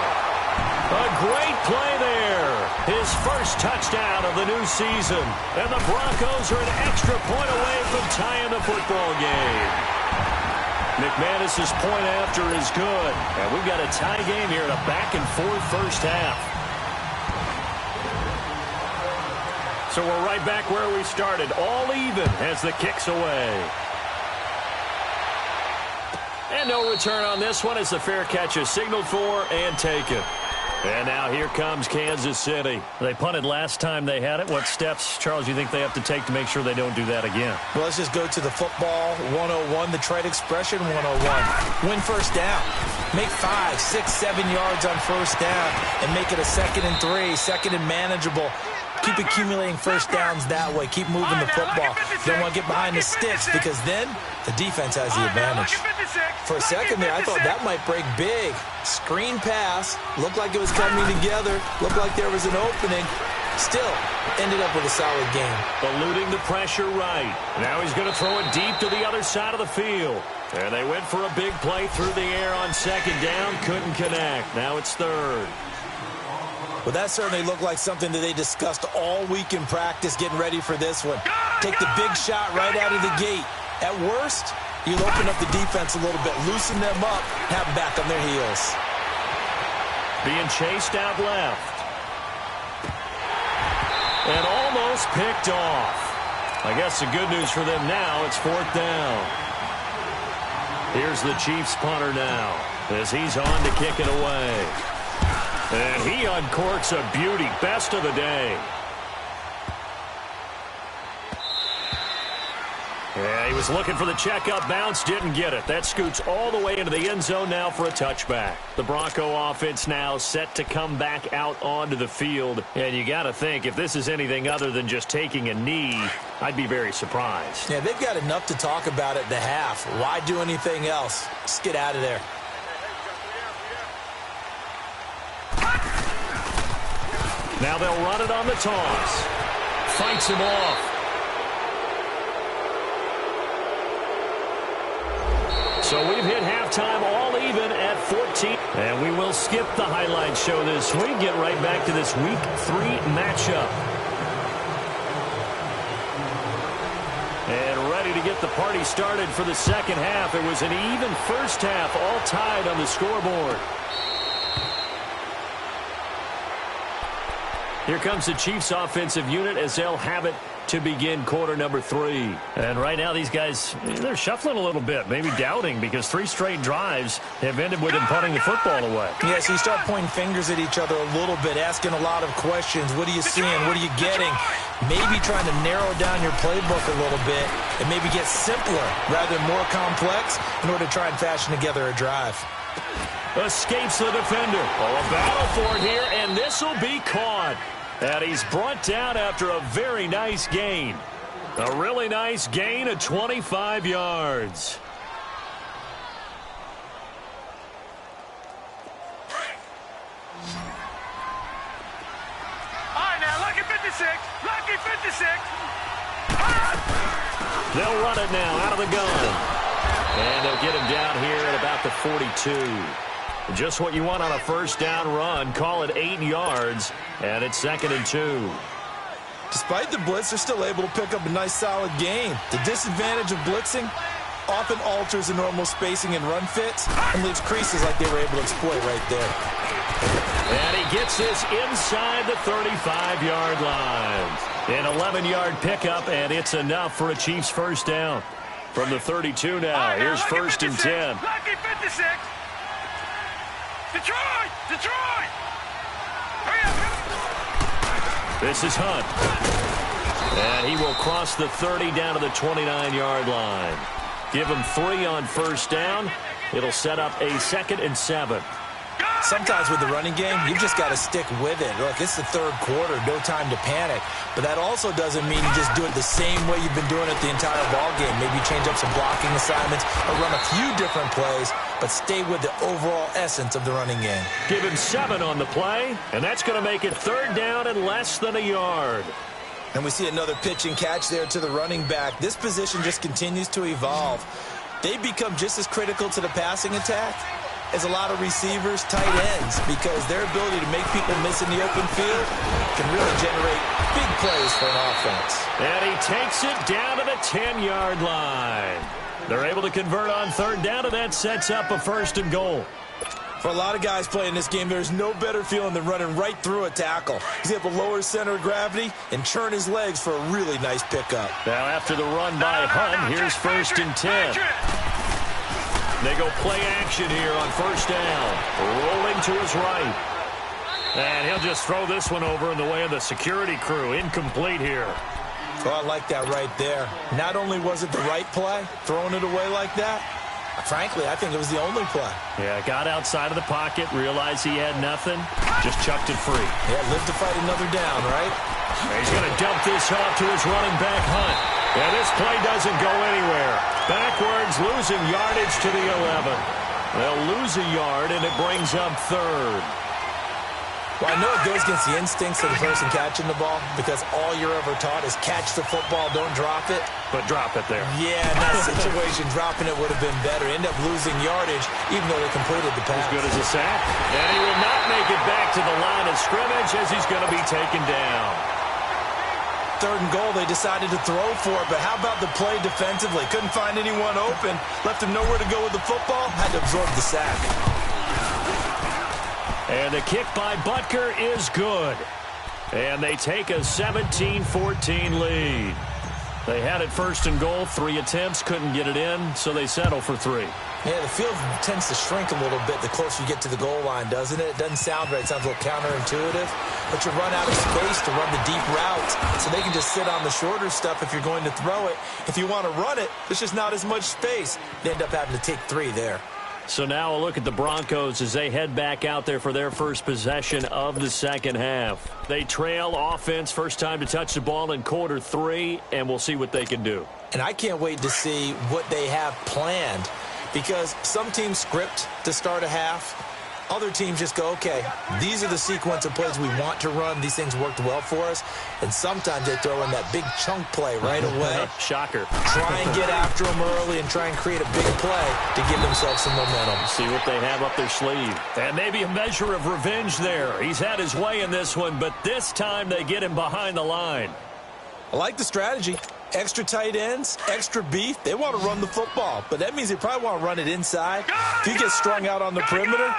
A great play there. His first touchdown of the new season. And the Broncos are an extra point away from tying the football game. McManus's point after is good. And we've got a tie game here in a back-and-forth first half. So we're right back where we started. All even as the kick's away. And no return on this one as the fair catch is signaled for and taken. And now here comes Kansas City. They punted last time they had it. What steps, Charles, you think they have to take to make sure they don't do that again? Well, let's just go to the football 101, the trade expression 101. Win first down. Make 5, 6, 7 yards on first down and make it a 2nd and 3, 2nd and manageable. Keep accumulating first downs that way. Keep moving the football. Don't want to get behind the sticks because then the defense has the advantage. For a second there, I thought that might break big. Screen pass. Looked like it was coming together. Looked like there was an opening. Still, ended up with a solid game. Eluding the pressure right. Now he's going to throw it deep to the other side of the field. And they went for a big play through the air on second down. Couldn't connect. Now it's third. Well, that certainly looked like something that they discussed all week in practice getting ready for this one. Take the big shot right out of the gate. At worst, you'll open up the defense a little bit, loosen them up, have them back on their heels. Being chased out left. And almost picked off. I guess the good news for them now, it's fourth down. Here's the Chiefs punter now as he's on to kick it away. And he uncorks a beauty. Best of the day. Yeah, he was looking for the checkup bounce, didn't get it. That scoots all the way into the end zone now for a touchback. The Bronco offense now set to come back out onto the field. And you got to think, if this is anything other than just taking a knee, I'd be very surprised. Yeah, they've got enough to talk about at the half. Why do anything else? Just get out of there. Now they'll run it on the toss. Fights him off. So we've hit halftime all even at 14. And we will skip the highlight show this week. Get right back to this Week 3 matchup. And ready to get the party started for the second half. It was an even first half, all tied on the scoreboard. Here comes the Chiefs offensive unit as they'll have it to begin quarter number 3. And right now these guys, they're shuffling a little bit, maybe doubting, because 3 straight drives have ended with them punting the football away. Yeah, so you start pointing fingers at each other a little bit, asking a lot of questions. What are you seeing? What are you getting? Maybe trying to narrow down your playbook a little bit and maybe get simpler rather than more complex in order to try and fashion together a drive. Escapes the defender. Oh, a battle for it here, and this will be caught. And he's brought down after a very nice gain. A really nice gain of 25 yards. All right, now, lucky 56. Lucky 56. They'll run it now out of the gun. And they'll get him down here at about the 42. Just what you want on a first down run. Call it 8 yards, and it's 2nd and 2. Despite the blitz, they're still able to pick up a nice, solid gain. The disadvantage of blitzing often alters the normal spacing and run fits and leaves creases like they were able to exploit right there. And he gets this inside the 35-yard line. An 11-yard pickup, and it's enough for a Chiefs first down. From the 32 now, here's first and 10. Lucky 56. Detroit! Detroit! Hurry up! This is Hunt. And he will cross the 30 down to the 29-yard line. Give him 3 on first down. It'll set up a 2nd and 7. Sometimes with the running game, you've just got to stick with it. Look, it's the third quarter, no time to panic. But that also doesn't mean you just do it the same way you've been doing it the entire ball game. Maybe change up some blocking assignments or run a few different plays, but stay with the overall essence of the running game. Give him 7 on the play, and that's going to make it 3rd down and less than a yard. And we see another pitch and catch there to the running back. This position just continues to evolve. They become just as critical to the passing attack as a lot of receivers, tight ends, because their ability to make people miss in the open field can really generate big plays for an offense. And he takes it down to the 10-yard line. They're able to convert on 3rd down, and that sets up a 1st and goal. For a lot of guys playing this game, there's no better feeling than running right through a tackle. He's able to lower his center of gravity and churn his legs for a really nice pickup. Now after the run by Hunt, here's 1st and 10. They go play action here on 1st down. Rolling to his right. And he'll just throw this one over in the way of the security crew. Incomplete here. Oh, I like that right there. Not only was it the right play, throwing it away like that, frankly, I think it was the only play. Yeah, got outside of the pocket, realized he had nothing, just chucked it free. Yeah, live to fight another down, right? He's going to dump this off to his running back, Hunt. And this play doesn't go anywhere. Backwards, losing yardage to the 11. They'll lose a yard, and it brings up 3rd. Well, I know it goes against the instincts of the person catching the ball because all you're ever taught is catch the football, don't drop it. But drop it there. Yeah, in that situation, dropping it would have been better. End up losing yardage, even though they completed the pass. As good as a sack. And he will not make it back to the line of scrimmage as he's going to be taken down. 3rd and goal, they decided to throw for it, but how about the play defensively? Couldn't find anyone open, left him nowhere to go with the football, had to absorb the sack. And the kick by Butker is good. And they take a 17-14 lead. They had it 1st and goal, 3 attempts, couldn't get it in, so they settle for 3. Yeah, the field tends to shrink a little bit the closer you get to the goal line, doesn't it? It doesn't sound right. It sounds a little counterintuitive. But you run out of space to run the deep routes, so they can just sit on the shorter stuff if you're going to throw it. If you want to run it, there's just not as much space. You end up having to take 3 there. So now a look at the Broncos as they head back out there for their first possession of the second half. They trail offense, first time to touch the ball in quarter 3, and we'll see what they can do. And I can't wait to see what they have planned, because some teams script to start a half. Other teams just go, okay, these are the sequence of plays we want to run. These things worked well for us. And sometimes they throw in that big chunk play right away. Shocker. Try and get after them early and try and create a big play to give themselves some momentum. See what they have up their sleeve. And maybe a measure of revenge there. He's had his way in this one, but this time they get him behind the line. I like the strategy. Extra tight ends, extra beef. They want to run the football, but that means they probably want to run it inside. If you get strung out on the perimeter,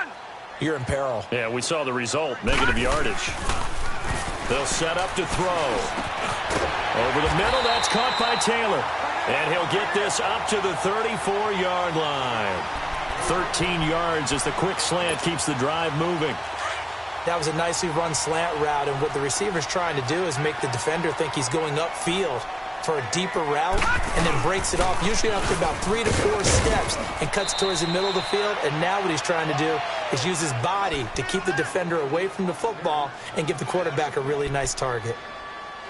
you're in peril. Yeah, we saw the result, negative yardage. They'll set up to throw. Over the middle, that's caught by Taylor. And he'll get this up to the 34-yard line. 13 yards as the quick slant keeps the drive moving. That was a nicely run slant route, and what the receiver's trying to do is make the defender think he's going upfield for a deeper route, and then breaks it off, usually after about 3 to 4 steps, and cuts towards the middle of the field. And now what he's trying to do is use his body to keep the defender away from the football and give the quarterback a really nice target.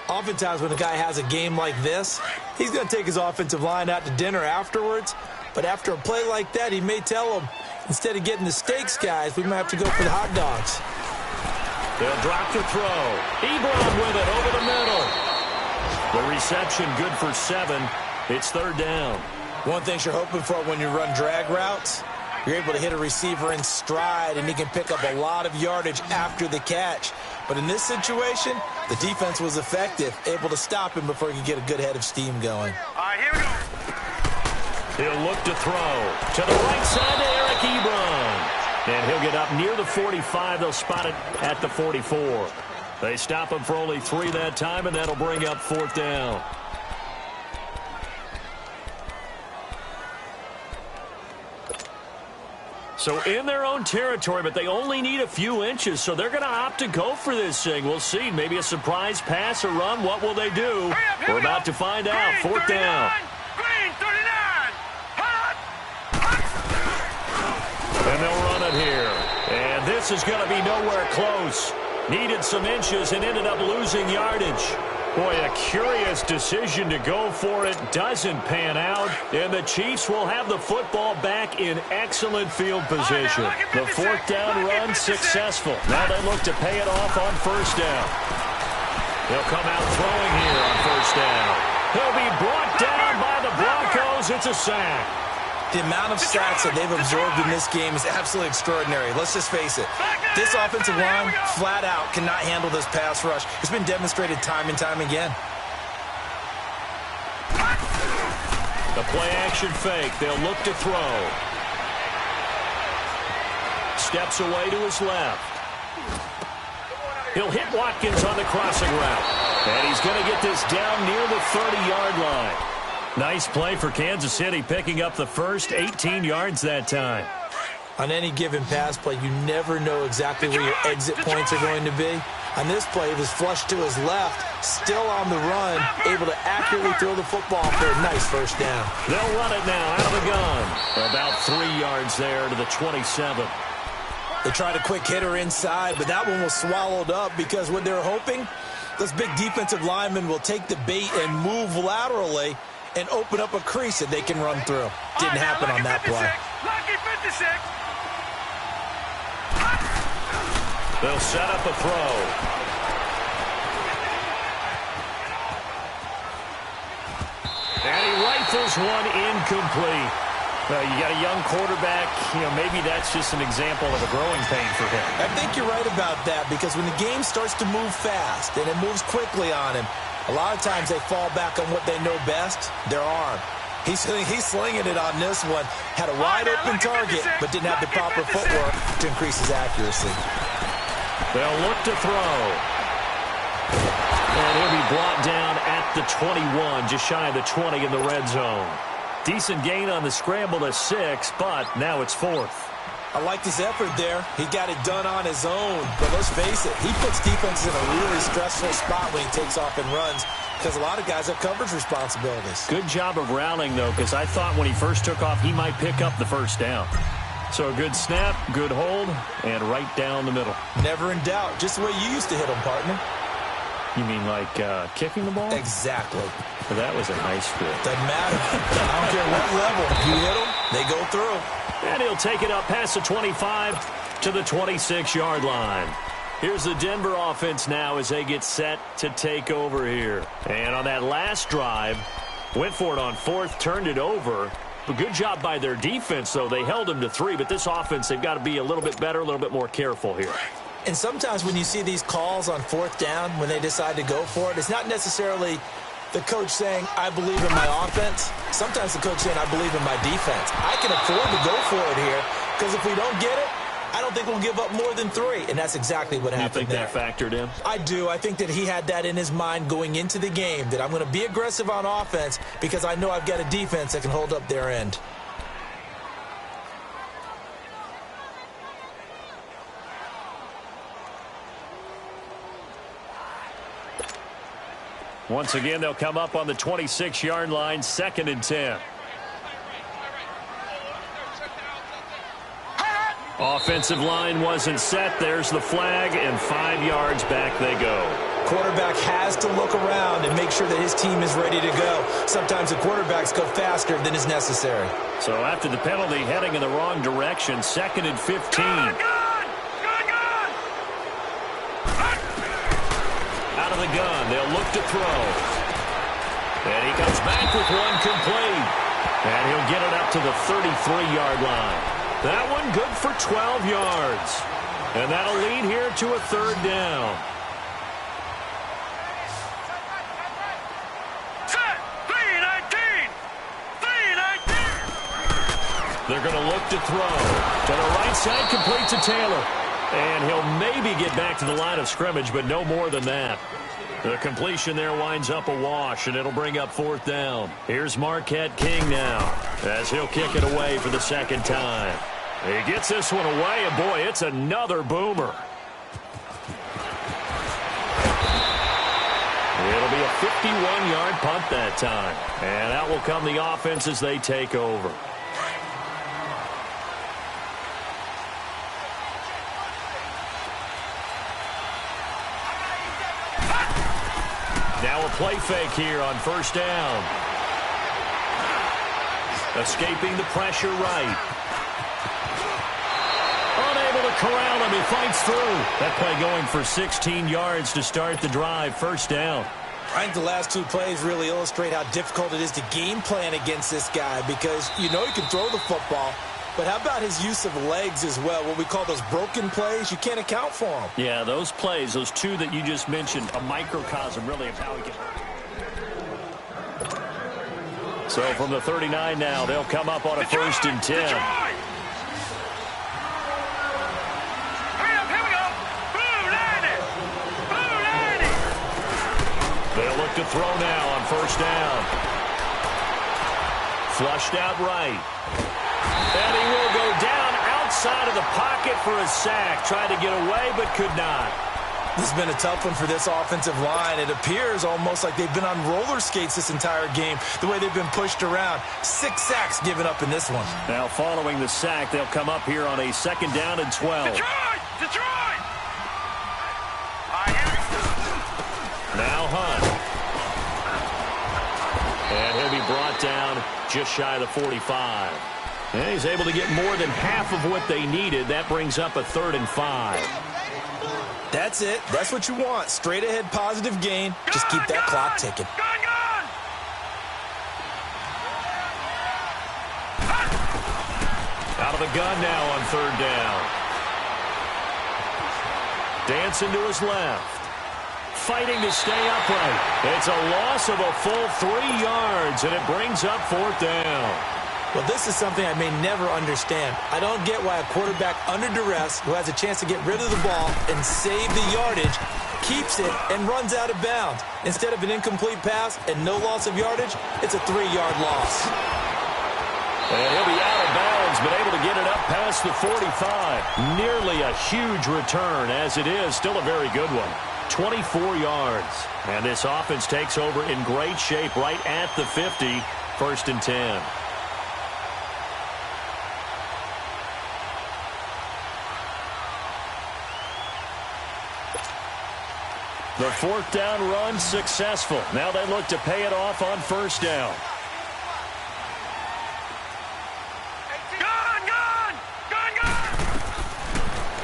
Oftentimes when a guy has a game like this, he's going to take his offensive line out to dinner afterwards, but after a play like that, he may tell them, instead of getting the steaks, guys, we might have to go for the hot dogs. They'll drop to throw. Ebron with it over the middle. The reception good for 7. It's 3rd down. One thing you're hoping for when you run drag routes, you're able to hit a receiver in stride, and he can pick up a lot of yardage after the catch. But in this situation, the defense was effective, able to stop him before he could get a good head of steam going. All right, here we go. He'll look to throw. To the right side to Eric Ebron. And he'll get up near the 45. They'll spot it at the 44. They stop him for only 3 that time, and that'll bring up 4th down. So in their own territory, but they only need a few inches, so they're going to opt to go for this thing. We'll see. Maybe a surprise pass or run. What will they do? We're about to find out. 4th down. Green 39. And they'll run it here. And this is going to be nowhere close. Needed some inches and ended up losing yardage. Boy, a curious decision to go for it. Doesn't pan out. And the Chiefs will have the football back in excellent field position. The 4th down run successful. Now they look to pay it off on 1st down. They'll come out throwing here on 1st down. He'll be brought down by the Broncos. It's a sack. The amount of sacks that they've absorbed in this game is absolutely extraordinary. Let's just face it. This offensive line, flat out, cannot handle this pass rush. It's been demonstrated time and time again. The play-action fake. They'll look to throw. Steps away to his left. He'll hit Watkins on the crossing route. And he's going to get this down near the 30-yard line. Nice play for Kansas City, picking up the first 18 yards that time. On any given pass play, you never know exactly where your exit points are going to be. On this play, he was flushed to his left, still on the run, able to accurately throw the football for a nice 1st down. They'll run it now out of the gun. About 3 yards there to the 27. They tried a quick hitter inside, but that one was swallowed up because what they're hoping, those big defensive linemen will take the bait and move laterally and open up a crease that they can run through. Didn't happen on that play. Lucky 56. They'll set up a throw. And he rifles one incomplete. You got a young quarterback. Maybe that's just an example of a growing pain for him. I think you're right about that because when the game starts to move fast and it moves quickly on him, a lot of times they fall back on what they know best, their arm. He's slinging it on this one. Had a wide-open target, but didn't have the proper footwork to increase his accuracy. They'll look to throw. And he'll be brought down at the 21, just shy of the 20 in the red zone. Decent gain on the scramble to 6, but now it's 4th. I liked his effort there. He got it done on his own. But let's face it, he puts defenses in a really stressful spot when he takes off and runs because a lot of guys have coverage responsibilities. Good job of rallying, though, because I thought when he first took off, he might pick up the 1st down. So a good snap, good hold, and right down the middle. Never in doubt. Just the way you used to hit him, partner. You mean like kicking the ball? Exactly. Well, that was a nice fit. Doesn't matter. I don't care what level. You hit them, they go through. And he'll take it up past the 25 to the 26-yard line. Here's the Denver offense now as they get set to take over here. And on that last drive, went for it on 4th, turned it over. But good job by their defense, though. They held them to 3, but this offense, they've got to be a little bit better, a little bit more careful here. And sometimes when you see these calls on 4th down, when they decide to go for it, it's not necessarily the coach saying, I believe in my offense. Sometimes the coach saying, I believe in my defense. I can afford to go for it here because if we don't get it, I don't think we'll give up more than 3. And that's exactly what happened there. You think that factored in? I do. I think that he had that in his mind going into the game, that I'm going to be aggressive on offense because I know I've got a defense that can hold up their end. Once again, they'll come up on the 26-yard line, 2nd and 10. Offensive line wasn't set. There's the flag, and 5 yards back they go. Quarterback has to look around and make sure that his team is ready to go. Sometimes the quarterbacks go faster than is necessary. So after the penalty, heading in the wrong direction, 2nd and 15. Out of the gun, they'll look to throw. And he comes back with one complete. And he'll get it up to the 33-yard line. That one good for 12 yards. And that'll lead here to a 3rd down. They're going to look to throw. To the right side, complete to Taylor. And he'll maybe get back to the line of scrimmage, but no more than that. The completion there winds up a wash, and it'll bring up 4th down. Here's Marquette King now, as he'll kick it away for the second time. He gets this one away, and boy, it's another boomer. It'll be a 51-yard punt that time. And out will come the offense as they take over. Now a play fake here on 1st down. Escaping the pressure right. Unable to corral him. He fights through. That play going for 16 yards to start the drive. 1st down. I think the last 2 plays really illustrate how difficult it is to game plan against this guy because you know he can throw the football, but how about his use of legs as well? What we call those broken plays, you can't account for them. Yeah, those plays, those 2 that you just mentioned, a microcosm really of how he can. So from the 39 now, they'll come up on a 1st and 10. They'll look to throw now on 1st down. Flushed out right. And he will go down outside of the pocket for a sack. Tried to get away, but could not. This has been a tough one for this offensive line. It appears almost like they've been on roller skates this entire game, the way they've been pushed around. 6 sacks given up in this one. Now following the sack, they'll come up here on a 2nd down and 12. Detroit! Detroit! Now Hunt. And he'll be brought down just shy of the 45. And he's able to get more than half of what they needed. That brings up a 3rd and 5. That's it. That's what you want. Straight ahead positive gain. Just keep that clock ticking. Out of the gun now on 3rd down. Dancing to his left. Fighting to stay upright. It's a loss of a full 3 yards, and it brings up 4th down. Well, this is something I may never understand. I don't get why a quarterback under duress who has a chance to get rid of the ball and save the yardage keeps it and runs out of bounds. Instead of an incomplete pass and no loss of yardage, it's a 3-yard loss. And he'll be out of bounds, but able to get it up past the 45. Nearly a huge return, as it is. Still a very good one. 24 yards. And this offense takes over in great shape right at the 50. 1st and 10. The 4th down run successful. Now they look to pay it off on 1st down.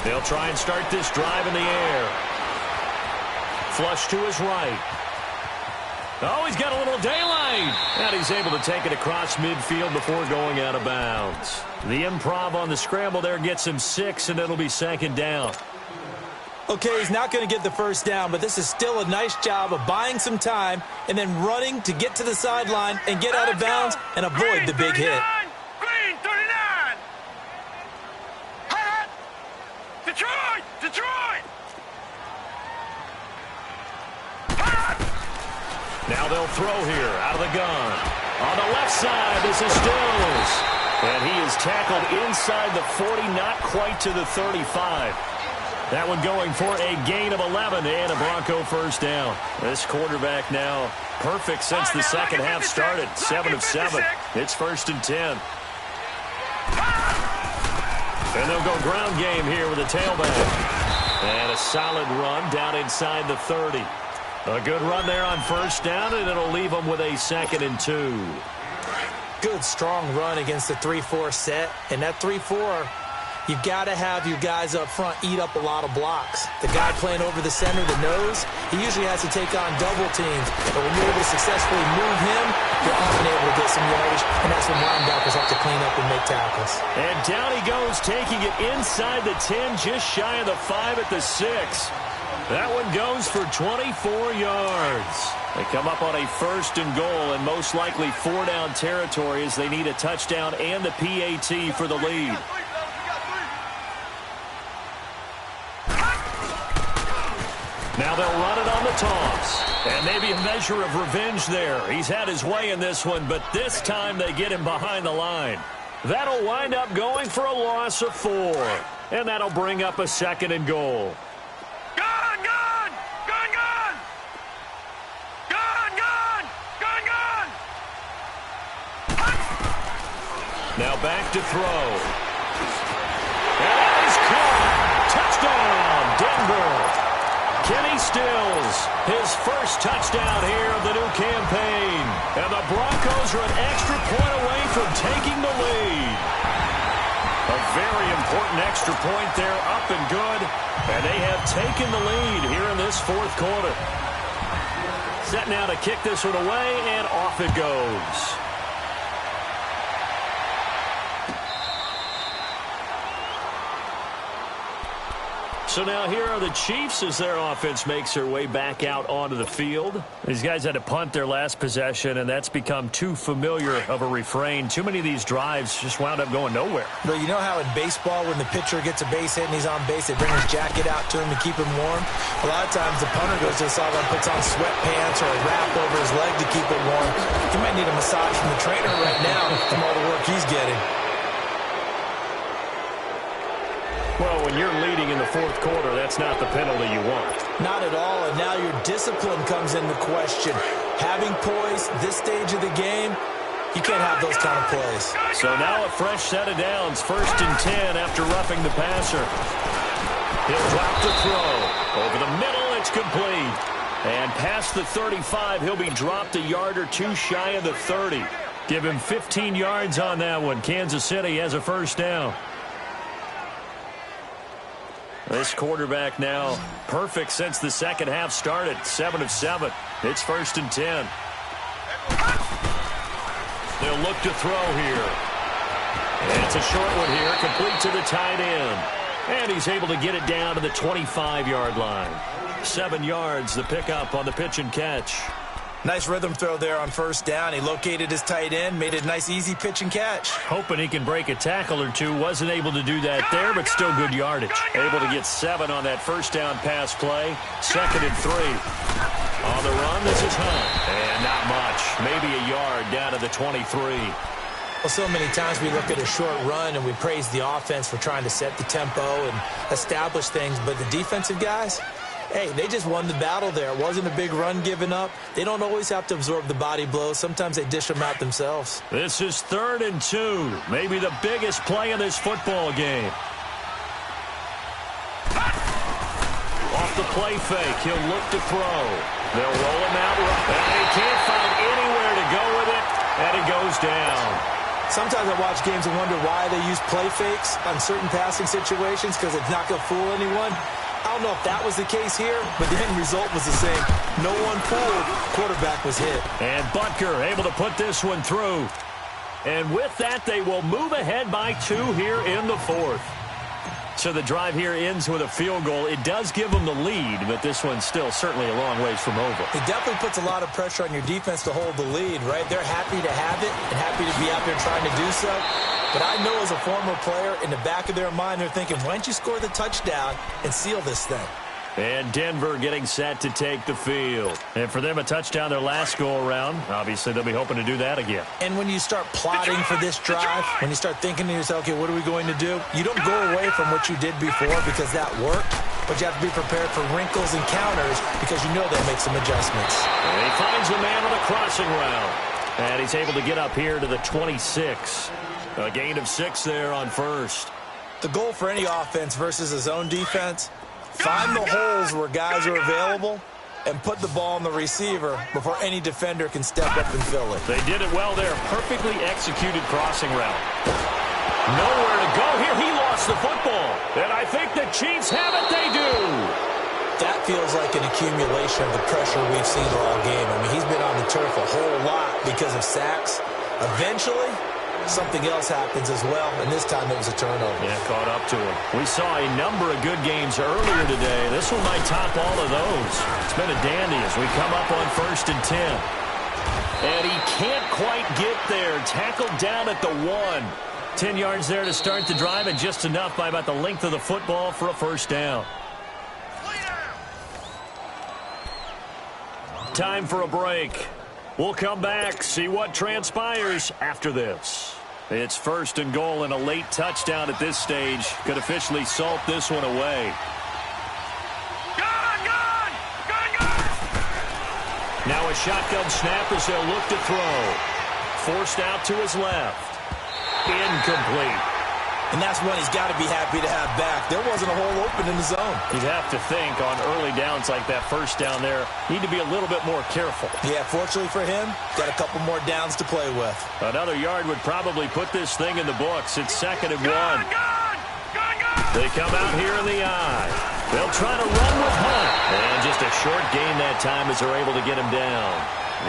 They'll try and start this drive in the air. Flush to his right. Oh, he's got a little daylight. And he's able to take it across midfield before going out of bounds. The improv on the scramble there gets him 6, and it'll be 2nd down. Okay, he's not going to get the 1st down, but this is still a nice job of buying some time and then running to get to the sideline and get out of bounds and avoid the big hit. Green 39! Detroit! Detroit! Now they'll throw here out of the gun. On the left side, this is Stills. And he is tackled inside the 40, not quite to the 35. That one going for a gain of 11 and a Bronco 1st down. This quarterback now perfect since the second half started. 7 of 7. It's 1st and 10. And they'll go ground game here with a tailback. And a solid run down inside the 30. A good run there on 1st down, and it'll leave them with a 2nd and 2. Good, strong run against the 3-4 set. And that 3-4... you've got to have your guys up front eat up a lot of blocks. The guy playing over the center, the nose, he usually has to take on double teams. But when you're able to successfully move him, you're often able to get some yardage, and that's when linebackers have to clean up and make tackles. And down he goes, taking it inside the 10, just shy of the 5 at the 6. That one goes for 24 yards. They come up on a 1st and goal and most likely 4-down territory as they need a touchdown and the PAT for the lead. Now they'll run it on the toss. And maybe a measure of revenge there. He's had his way in this one, but this time they get him behind the line. That'll wind up going for a loss of 4. And that'll bring up a 2nd and goal. Gun, gun! Gun, gun! Gun, gun! Gun, gun! Now back to throw. And that is caught. Touchdown, Denver. Kenny Stills, his first touchdown here of the new campaign. And the Broncos are an extra point away from taking the lead. A very important extra point there, up and good. And they have taken the lead here in this 4th quarter. Set now to kick this one away, and off it goes. So now here are the Chiefs as their offense makes their way back out onto the field. These guys had to punt their last possession, and that's become too familiar of a refrain. Too many of these drives just wound up going nowhere. But you know how in baseball, when the pitcher gets a base hit and he's on base, they bring his jacket out to him to keep him warm? A lot of times the punter goes to the sideline, puts on sweatpants or a wrap over his leg to keep it warm. He might need a massage from the trainer right now from all the work he's getting. Well, when you're leading in the 4th quarter, that's not the penalty you want. Not at all, and now your discipline comes into question. Having poise this stage of the game, you can't have those kind of plays. So now a fresh set of downs, 1st and 10 after roughing the passer. He'll drop the throw. Over the middle, it's complete. And past the 35, he'll be dropped a yard or 2 shy of the 30. Give him 15 yards on that one. Kansas City has a 1st down. This quarterback now perfect since the 2nd half started. 7 of 7. It's 1st and 10. They'll look to throw here. And it's a short one here, complete to the tight end. And he's able to get it down to the 25-yard line. 7 yards, the pickup on the pitch and catch. Nice rhythm throw there on 1st down. He located his tight end, made it a nice, easy pitch and catch. Hoping he can break a tackle or two. Wasn't able to do that there, but still good yardage. Able to get 7 on that 1st down pass play. 2nd and 3. On the run, this is Hunt. And not much. Maybe a yard down to the 23. Well, so many times we look at a short run and we praise the offense for trying to set the tempo and establish things, but the defensive guys, hey, they just won the battle there. It wasn't a big run given up. They don't always have to absorb the body blows. Sometimes they dish them out themselves. This is 3rd and 2. Maybe the biggest play in this football game. Off the play fake, he'll look to throw. They'll roll him out. And he can't find anywhere to go with it, and it goes down. Sometimes I watch games and wonder why they use play fakes on certain passing situations, because it's not going to fool anyone. I don't know if that was the case here, but the end result was the same. No one fooled. Quarterback was hit. And Butker able to put this one through. And with that, they will move ahead by 2 here in the 4th. So the drive here ends with a field goal. It does give them the lead, but this one's still certainly a long ways from over. It definitely puts a lot of pressure on your defense to hold the lead, right? They're happy to have it and happy to be out there trying to do so. But I know as a former player, in the back of their mind, they're thinking, why don't you score the touchdown and seal this thing? And Denver getting set to take the field. And for them, a touchdown their last go-around. Obviously, they'll be hoping to do that again. And when you start plotting for this drive, when you start thinking to yourself, okay, what are we going to do? You don't go away from what you did before because that worked, but you have to be prepared for wrinkles and counters because you know they'll make some adjustments. And he finds a man on a crossing route. And he's able to get up here to the 26. A gain of 6 there on 1st. The goal for any offense versus his own defense, find the holes where guys are available and put the ball on the receiver before any defender can step up and fill it. They did it well there. Perfectly executed crossing route. Nowhere to go here. He lost the football. And I think the Chiefs have it. They do. That feels like an accumulation of the pressure we've seen all game. I mean, he's been on the turf a whole lot because of sacks. Eventually, something else happens as well, and this time it was a turnover. Yeah, caught up to him. We saw a number of good games earlier today. This one might top all of those. It's been a dandy as we come up on 1st and 10. And he can't quite get there. Tackled down at the 1. 10 yards there to start the drive, and just enough by about the length of the football for a first down. Time for a break. We'll come back, see what transpires after this. It's 1st and goal, and a late touchdown at this stage could officially salt this one away. Now a shotgun snap as they'll look to throw. Forced out to his left. Incomplete. And that's one he's got to be happy to have back. There wasn't a hole open in the zone. You'd have to think on early downs like that, first down there, need to be a little bit more careful. Yeah, fortunately for him, got a couple more downs to play with. Another yard would probably put this thing in the books. It's 2nd and 1. They come out here in the eye. They'll try to run with Hunt. And just a short gain that time as they're able to get him down.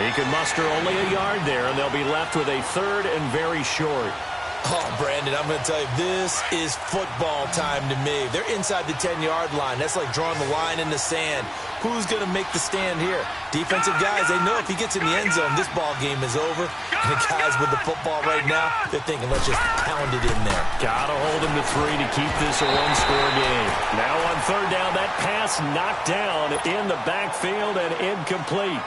He can muster only a yard there, and they'll be left with a 3rd and very short. Oh, Brandon, I'm going to tell you, this is football time to me. They're inside the 10-yard line. That's like drawing the line in the sand. Who's going to make the stand here? Defensive guys, they know if he gets in the end zone, this ball game is over. And the guys with the football right now, they're thinking, let's just pound it in there. Got to hold him to 3 to keep this a one-score game. Now on 3rd down, that pass knocked down in the backfield and incomplete.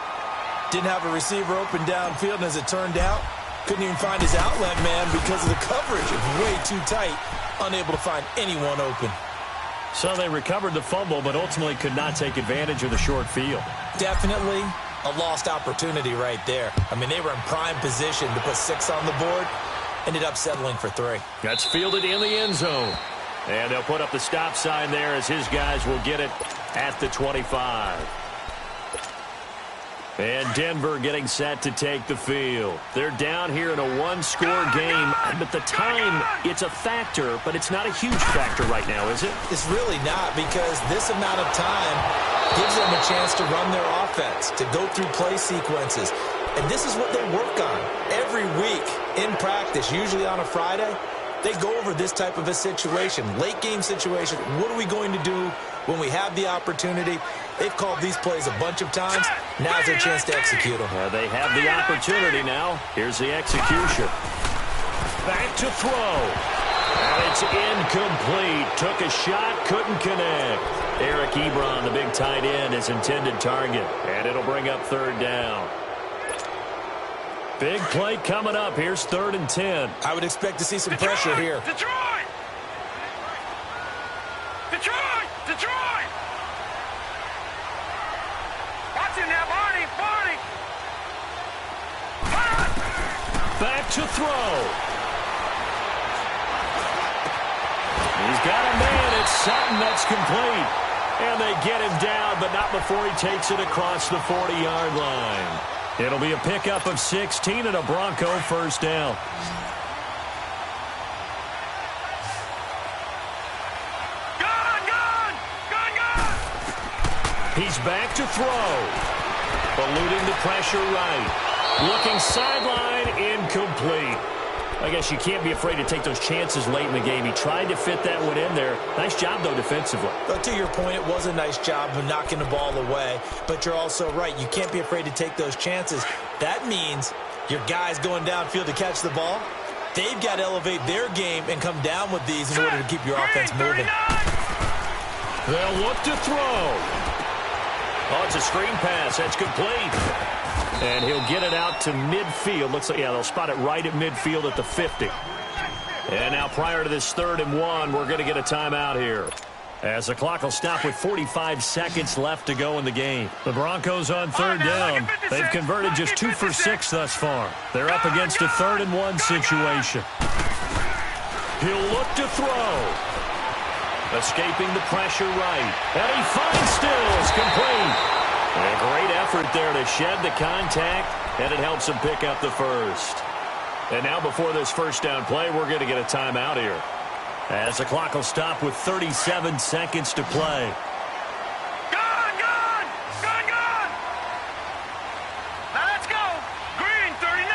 Didn't have a receiver open downfield, and as it turned out, couldn't even find his outlet man because of the coverage. It was way too tight, unable to find anyone open. So they recovered the fumble, but ultimately could not take advantage of the short field. Definitely a lost opportunity right there. I mean, they were in prime position to put 6 on the board, ended up settling for 3. That's fielded in the end zone. And they'll put up the stop sign there as his guys will get it at the 25. And Denver getting set to take the field. They're down here in a one-score game. But the time, it's a factor, but it's not a huge factor right now, is it? It's really not, because this amount of time gives them a chance to run their offense, to go through play sequences. And this is what they work on every week in practice, usually on a Friday. They go over this type of a situation, late-game situation. What are we going to do when we have the opportunity? They've called these plays a bunch of times. Now's their chance to execute them. They have the opportunity now. Here's the execution. Back to throw. And it's incomplete. Took a shot, couldn't connect. Eric Ebron, the big tight end, his intended target. And it'll bring up 3rd down. Big play coming up. Here's 3rd and 10. I would expect to see some pressure here. Detroit! Detroit! Detroit! Watch it now, Barney! Barney! Back to throw. He's got a man. It's Sutton that's complete. And they get him down, but not before he takes it across the 40-yard line. It'll be a pickup of 16 and a Bronco first down. Gun! He's back to throw. Eluding the pressure right. Looking sideline, incomplete. I guess you can't be afraid to take those chances late in the game. He tried to fit that one in there. Nice job, though, defensively. But to your point, it was a nice job of knocking the ball away. But you're also right. You can't be afraid to take those chances. That means your guys going downfield to catch the ball, they've got to elevate their game and come down with these in order to keep your offense moving. They'll look to throw. Oh, it's a screen pass. That's complete. And he'll get it out to midfield. Looks like, yeah, they'll spot it right at midfield at the 50. And now prior to this 3rd and 1, we're going to get a timeout here, as the clock will stop with 45 seconds left to go in the game. The Broncos on 3rd down. They've converted just 2 for 6 thus far. They're up against a 3rd and 1 situation. He'll look to throw. Escaping the pressure right. And he finds Stills, complete. A great effort there to shed the contact, and it helps him pick up the first. And now before this first down play, we're going to get a timeout here, as the clock will stop with 37 seconds to play. Gun! Now let's go! Green, 39!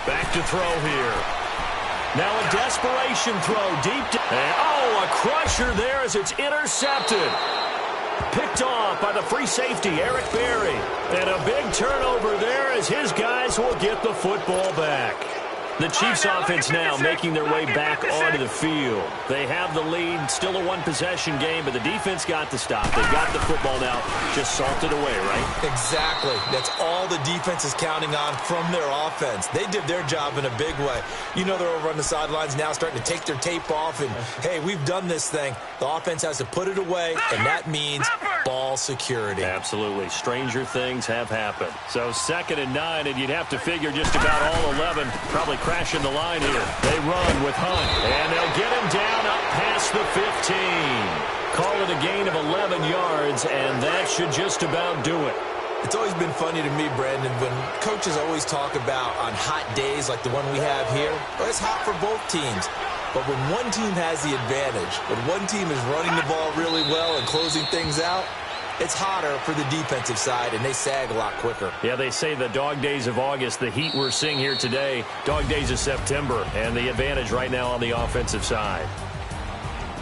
Back to to throw here. Now a desperation throw deep. And, a crusher there as it's intercepted. Picked off by the free safety, Eric Berry. And a big turnover there as his guys will get the football back. The Chiefs offense now making their way back onto the field. They have the lead, still a one-possession game, but the defense got the stop. They've got the football now, just salted away, right? Exactly. That's all the defense is counting on from their offense. They did their job in a big way. You know they're over on the sidelines now starting to take their tape off, and, hey, we've done this thing. The offense has to put it away, and that means ball security. Absolutely. Stranger things have happened. So 2nd and 9, and you'd have to figure just about all 11 probably crashing the line here. They run with Hunt, and they'll get him down up past the 15. Call it a gain of 11 yards, and that should just about do it. It's always been funny to me, Brandon, when coaches always talk about on hot days like the one we have here, well, it's hot for both teams. But when one team has the advantage, when one team is running the ball really well and closing things out, it's hotter for the defensive side, and they sag a lot quicker. Yeah, they say the dog days of August, the heat we're seeing here today, dog days of September, and the advantage right now on the offensive side.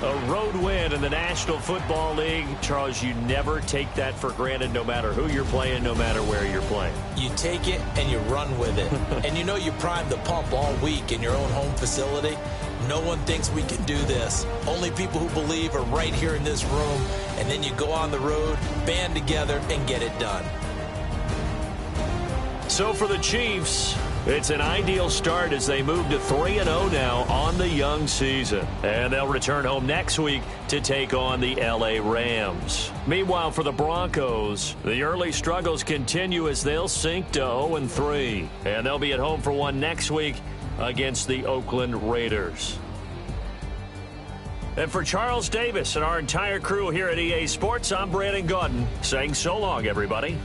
A road win in the National Football League. Charles, you never take that for granted no matter who you're playing, no matter where you're playing. You take it and you run with it. And you know you primed the pump all week in your own home facility. No one thinks we can do this. Only people who believe are right here in this room. And then you go on the road, band together, and get it done. So for the Chiefs, it's an ideal start as they move to 3-0 now on the young season. And they'll return home next week to take on the LA Rams. Meanwhile, for the Broncos, the early struggles continue as they'll sink to 0-3. And they'll be at home for one next week against the Oakland Raiders. And for Charles Davis and our entire crew here at EA Sports, I'm Brandon Gaudin saying so long, everybody.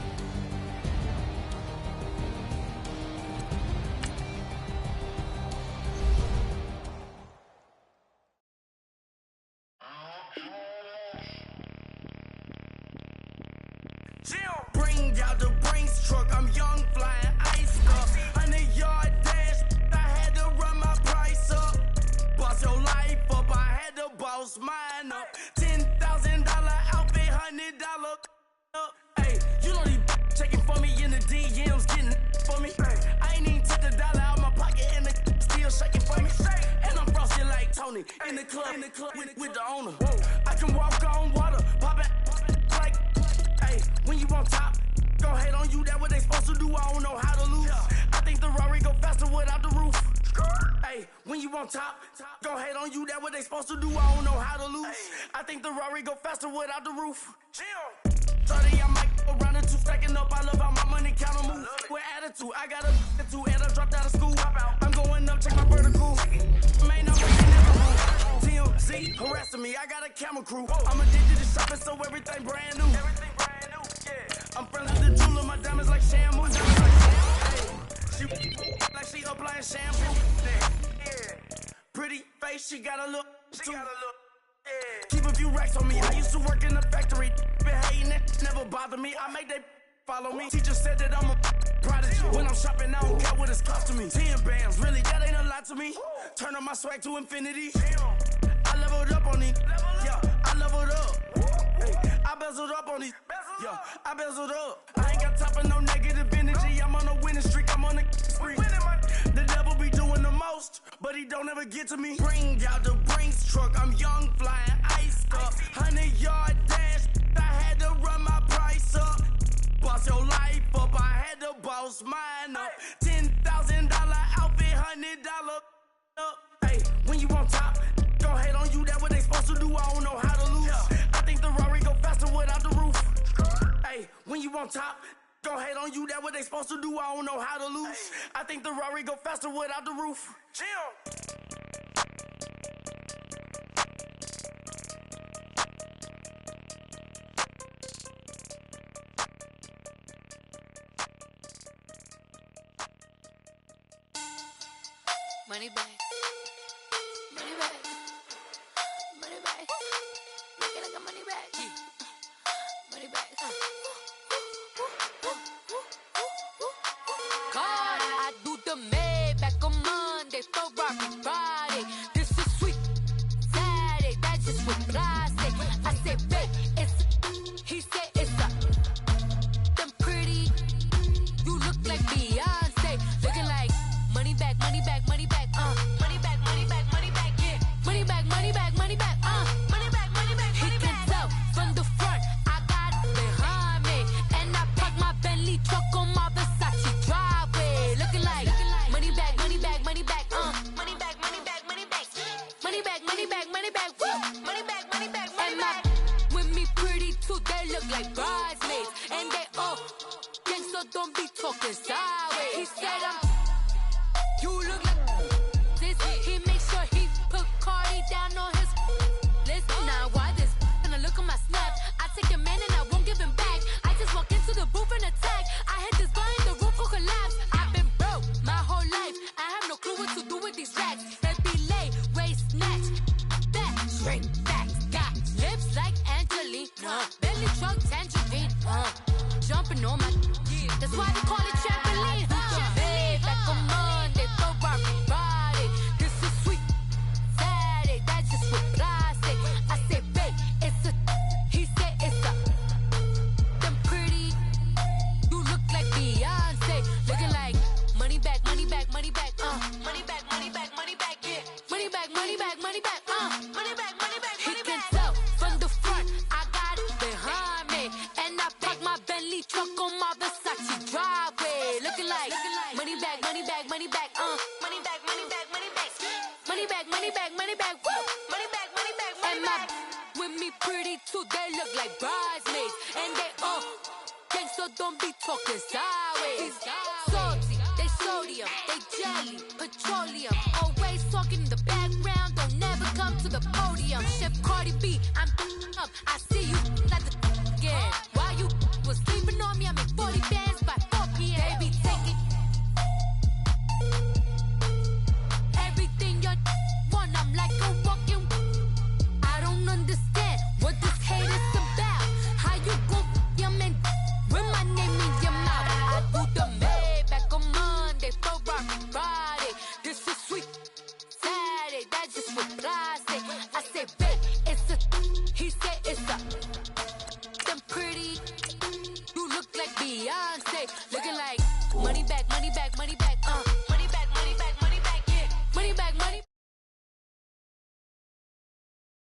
Bring out the Brinks truck, I'm young, flying ice up. 100-yard dash, I had to run my price up. Boss your life up, I had to boss mine up. $10,000 outfit, $100 up. Hey, you know these checking for me in the DMs, getting for me. I ain't even took the dollar out my pocket and the still shaking for me. And I'm frosty like Tony in the club with the owner. I can walk on water, pop it like. When you on top, gon' hate on you, that what they supposed to do, I don't know how to lose. I think the Rari go faster without the roof. Hey, when you on top, gon' hate on you, that what they supposed to do, I don't know how to lose. I think the Rari go faster without the roof. 30, I might go around the two, stacking up, I love how my money count on move. With attitude, I got a attitude, and I dropped out of school. I'm going up, check my vertical. Man, I'm TMZ harassing me, I got a camera crew. I'm addicted to shopping, so everything brand new. I'm friends with the jeweler, my diamonds like shampoo. She like she applying shampoo. Pretty face, she got a look. Keep a few racks on me. I used to work in the factory. Been hating it, never bother me. I make they follow me. Teacher said that I'm a prodigy. When I'm shopping, I don't care what it's cost to me. 10 bands, really, that ain't a lot to me. Turn up my swag to infinity. I leveled up on these. Yeah, I leveled up. I bezeled up on these. Yeah, I bezeled up. I ain't got time for no negative energy. I'm on a winning streak. I'm on a spree. The devil be doing the most, but he don't ever get to me. Bring out the Brinks truck. I'm young, flying ice up. 100-yard dash. I had to run my price up. Boss your life up. I had to boss mine up. $10,000 outfit, $100 up. Hey, when you on top, gon' hate on you. That what they supposed to do. I don't know how to lose. I think the Rari go faster without the roof. Hey, when you on top, gon' hate on you, that what they supposed to do, I don't know how to lose. I think the Rari go faster without the roof. Money back. Money back. Money back. Make it like a money back. Money back. God, I do the Maybach on my Rocky Friday. This is sweet Saturday. That's just what I say. I say, babe, he said it's a them pretty. You look like Beyonce, looking like money back, money back, money back, money back, money back, money back, yeah, money back, money back, money back, money back, money back. He can tell from the front, I got it behind me, and I park my Bentley truck on my Versace driveway, looking like money back, money back, money back, money back, money back, money back, money back, money back, money back, woo, money back, money back, money back. With me pretty too, they look like bridesmaids, and they all gang, so don't be talking sideways. He said you look like this. He makes sure he put Cardi down on his list. Now why this? Gonna look at my snap. I take a man and I won't give him back. I just walk into the booth and attack. I hit this guy in the roof will collapse. I've been broke my whole life. I have no clue what to do with these racks. Baby lay, waist snatch, back, straight back. Got lips like Angelina, belly truck tangerine, jumping on my. That's why they call it trampoline. Babe, back on Monday, throw Rocky Friday. This is sweet Saturday. That's just what I say. I say, babe, it's a. He said it's a. Them pretty. You look like Beyonce, looking like money back, money back, money back, money back, money back, money back, yeah, money back, money back, money back, money back, money back. He can tell from the front, I got it behind me, and I park my Bentley truck on my Versace driveway, looking like money back, money back, money back, money back, money back, money back, money back, money back, money back, woo, money back, money back, money back. With me pretty too, they look like bridesmaids, and they all gang, so don't be talking sideways. Salty, they sodium, they jelly, petroleum, always talking in the background, don't never come to the podium. Chef Cardi B, I'm up, I see you like the again. Why you was sleeping on me? I make 40 bands by 4 p.m.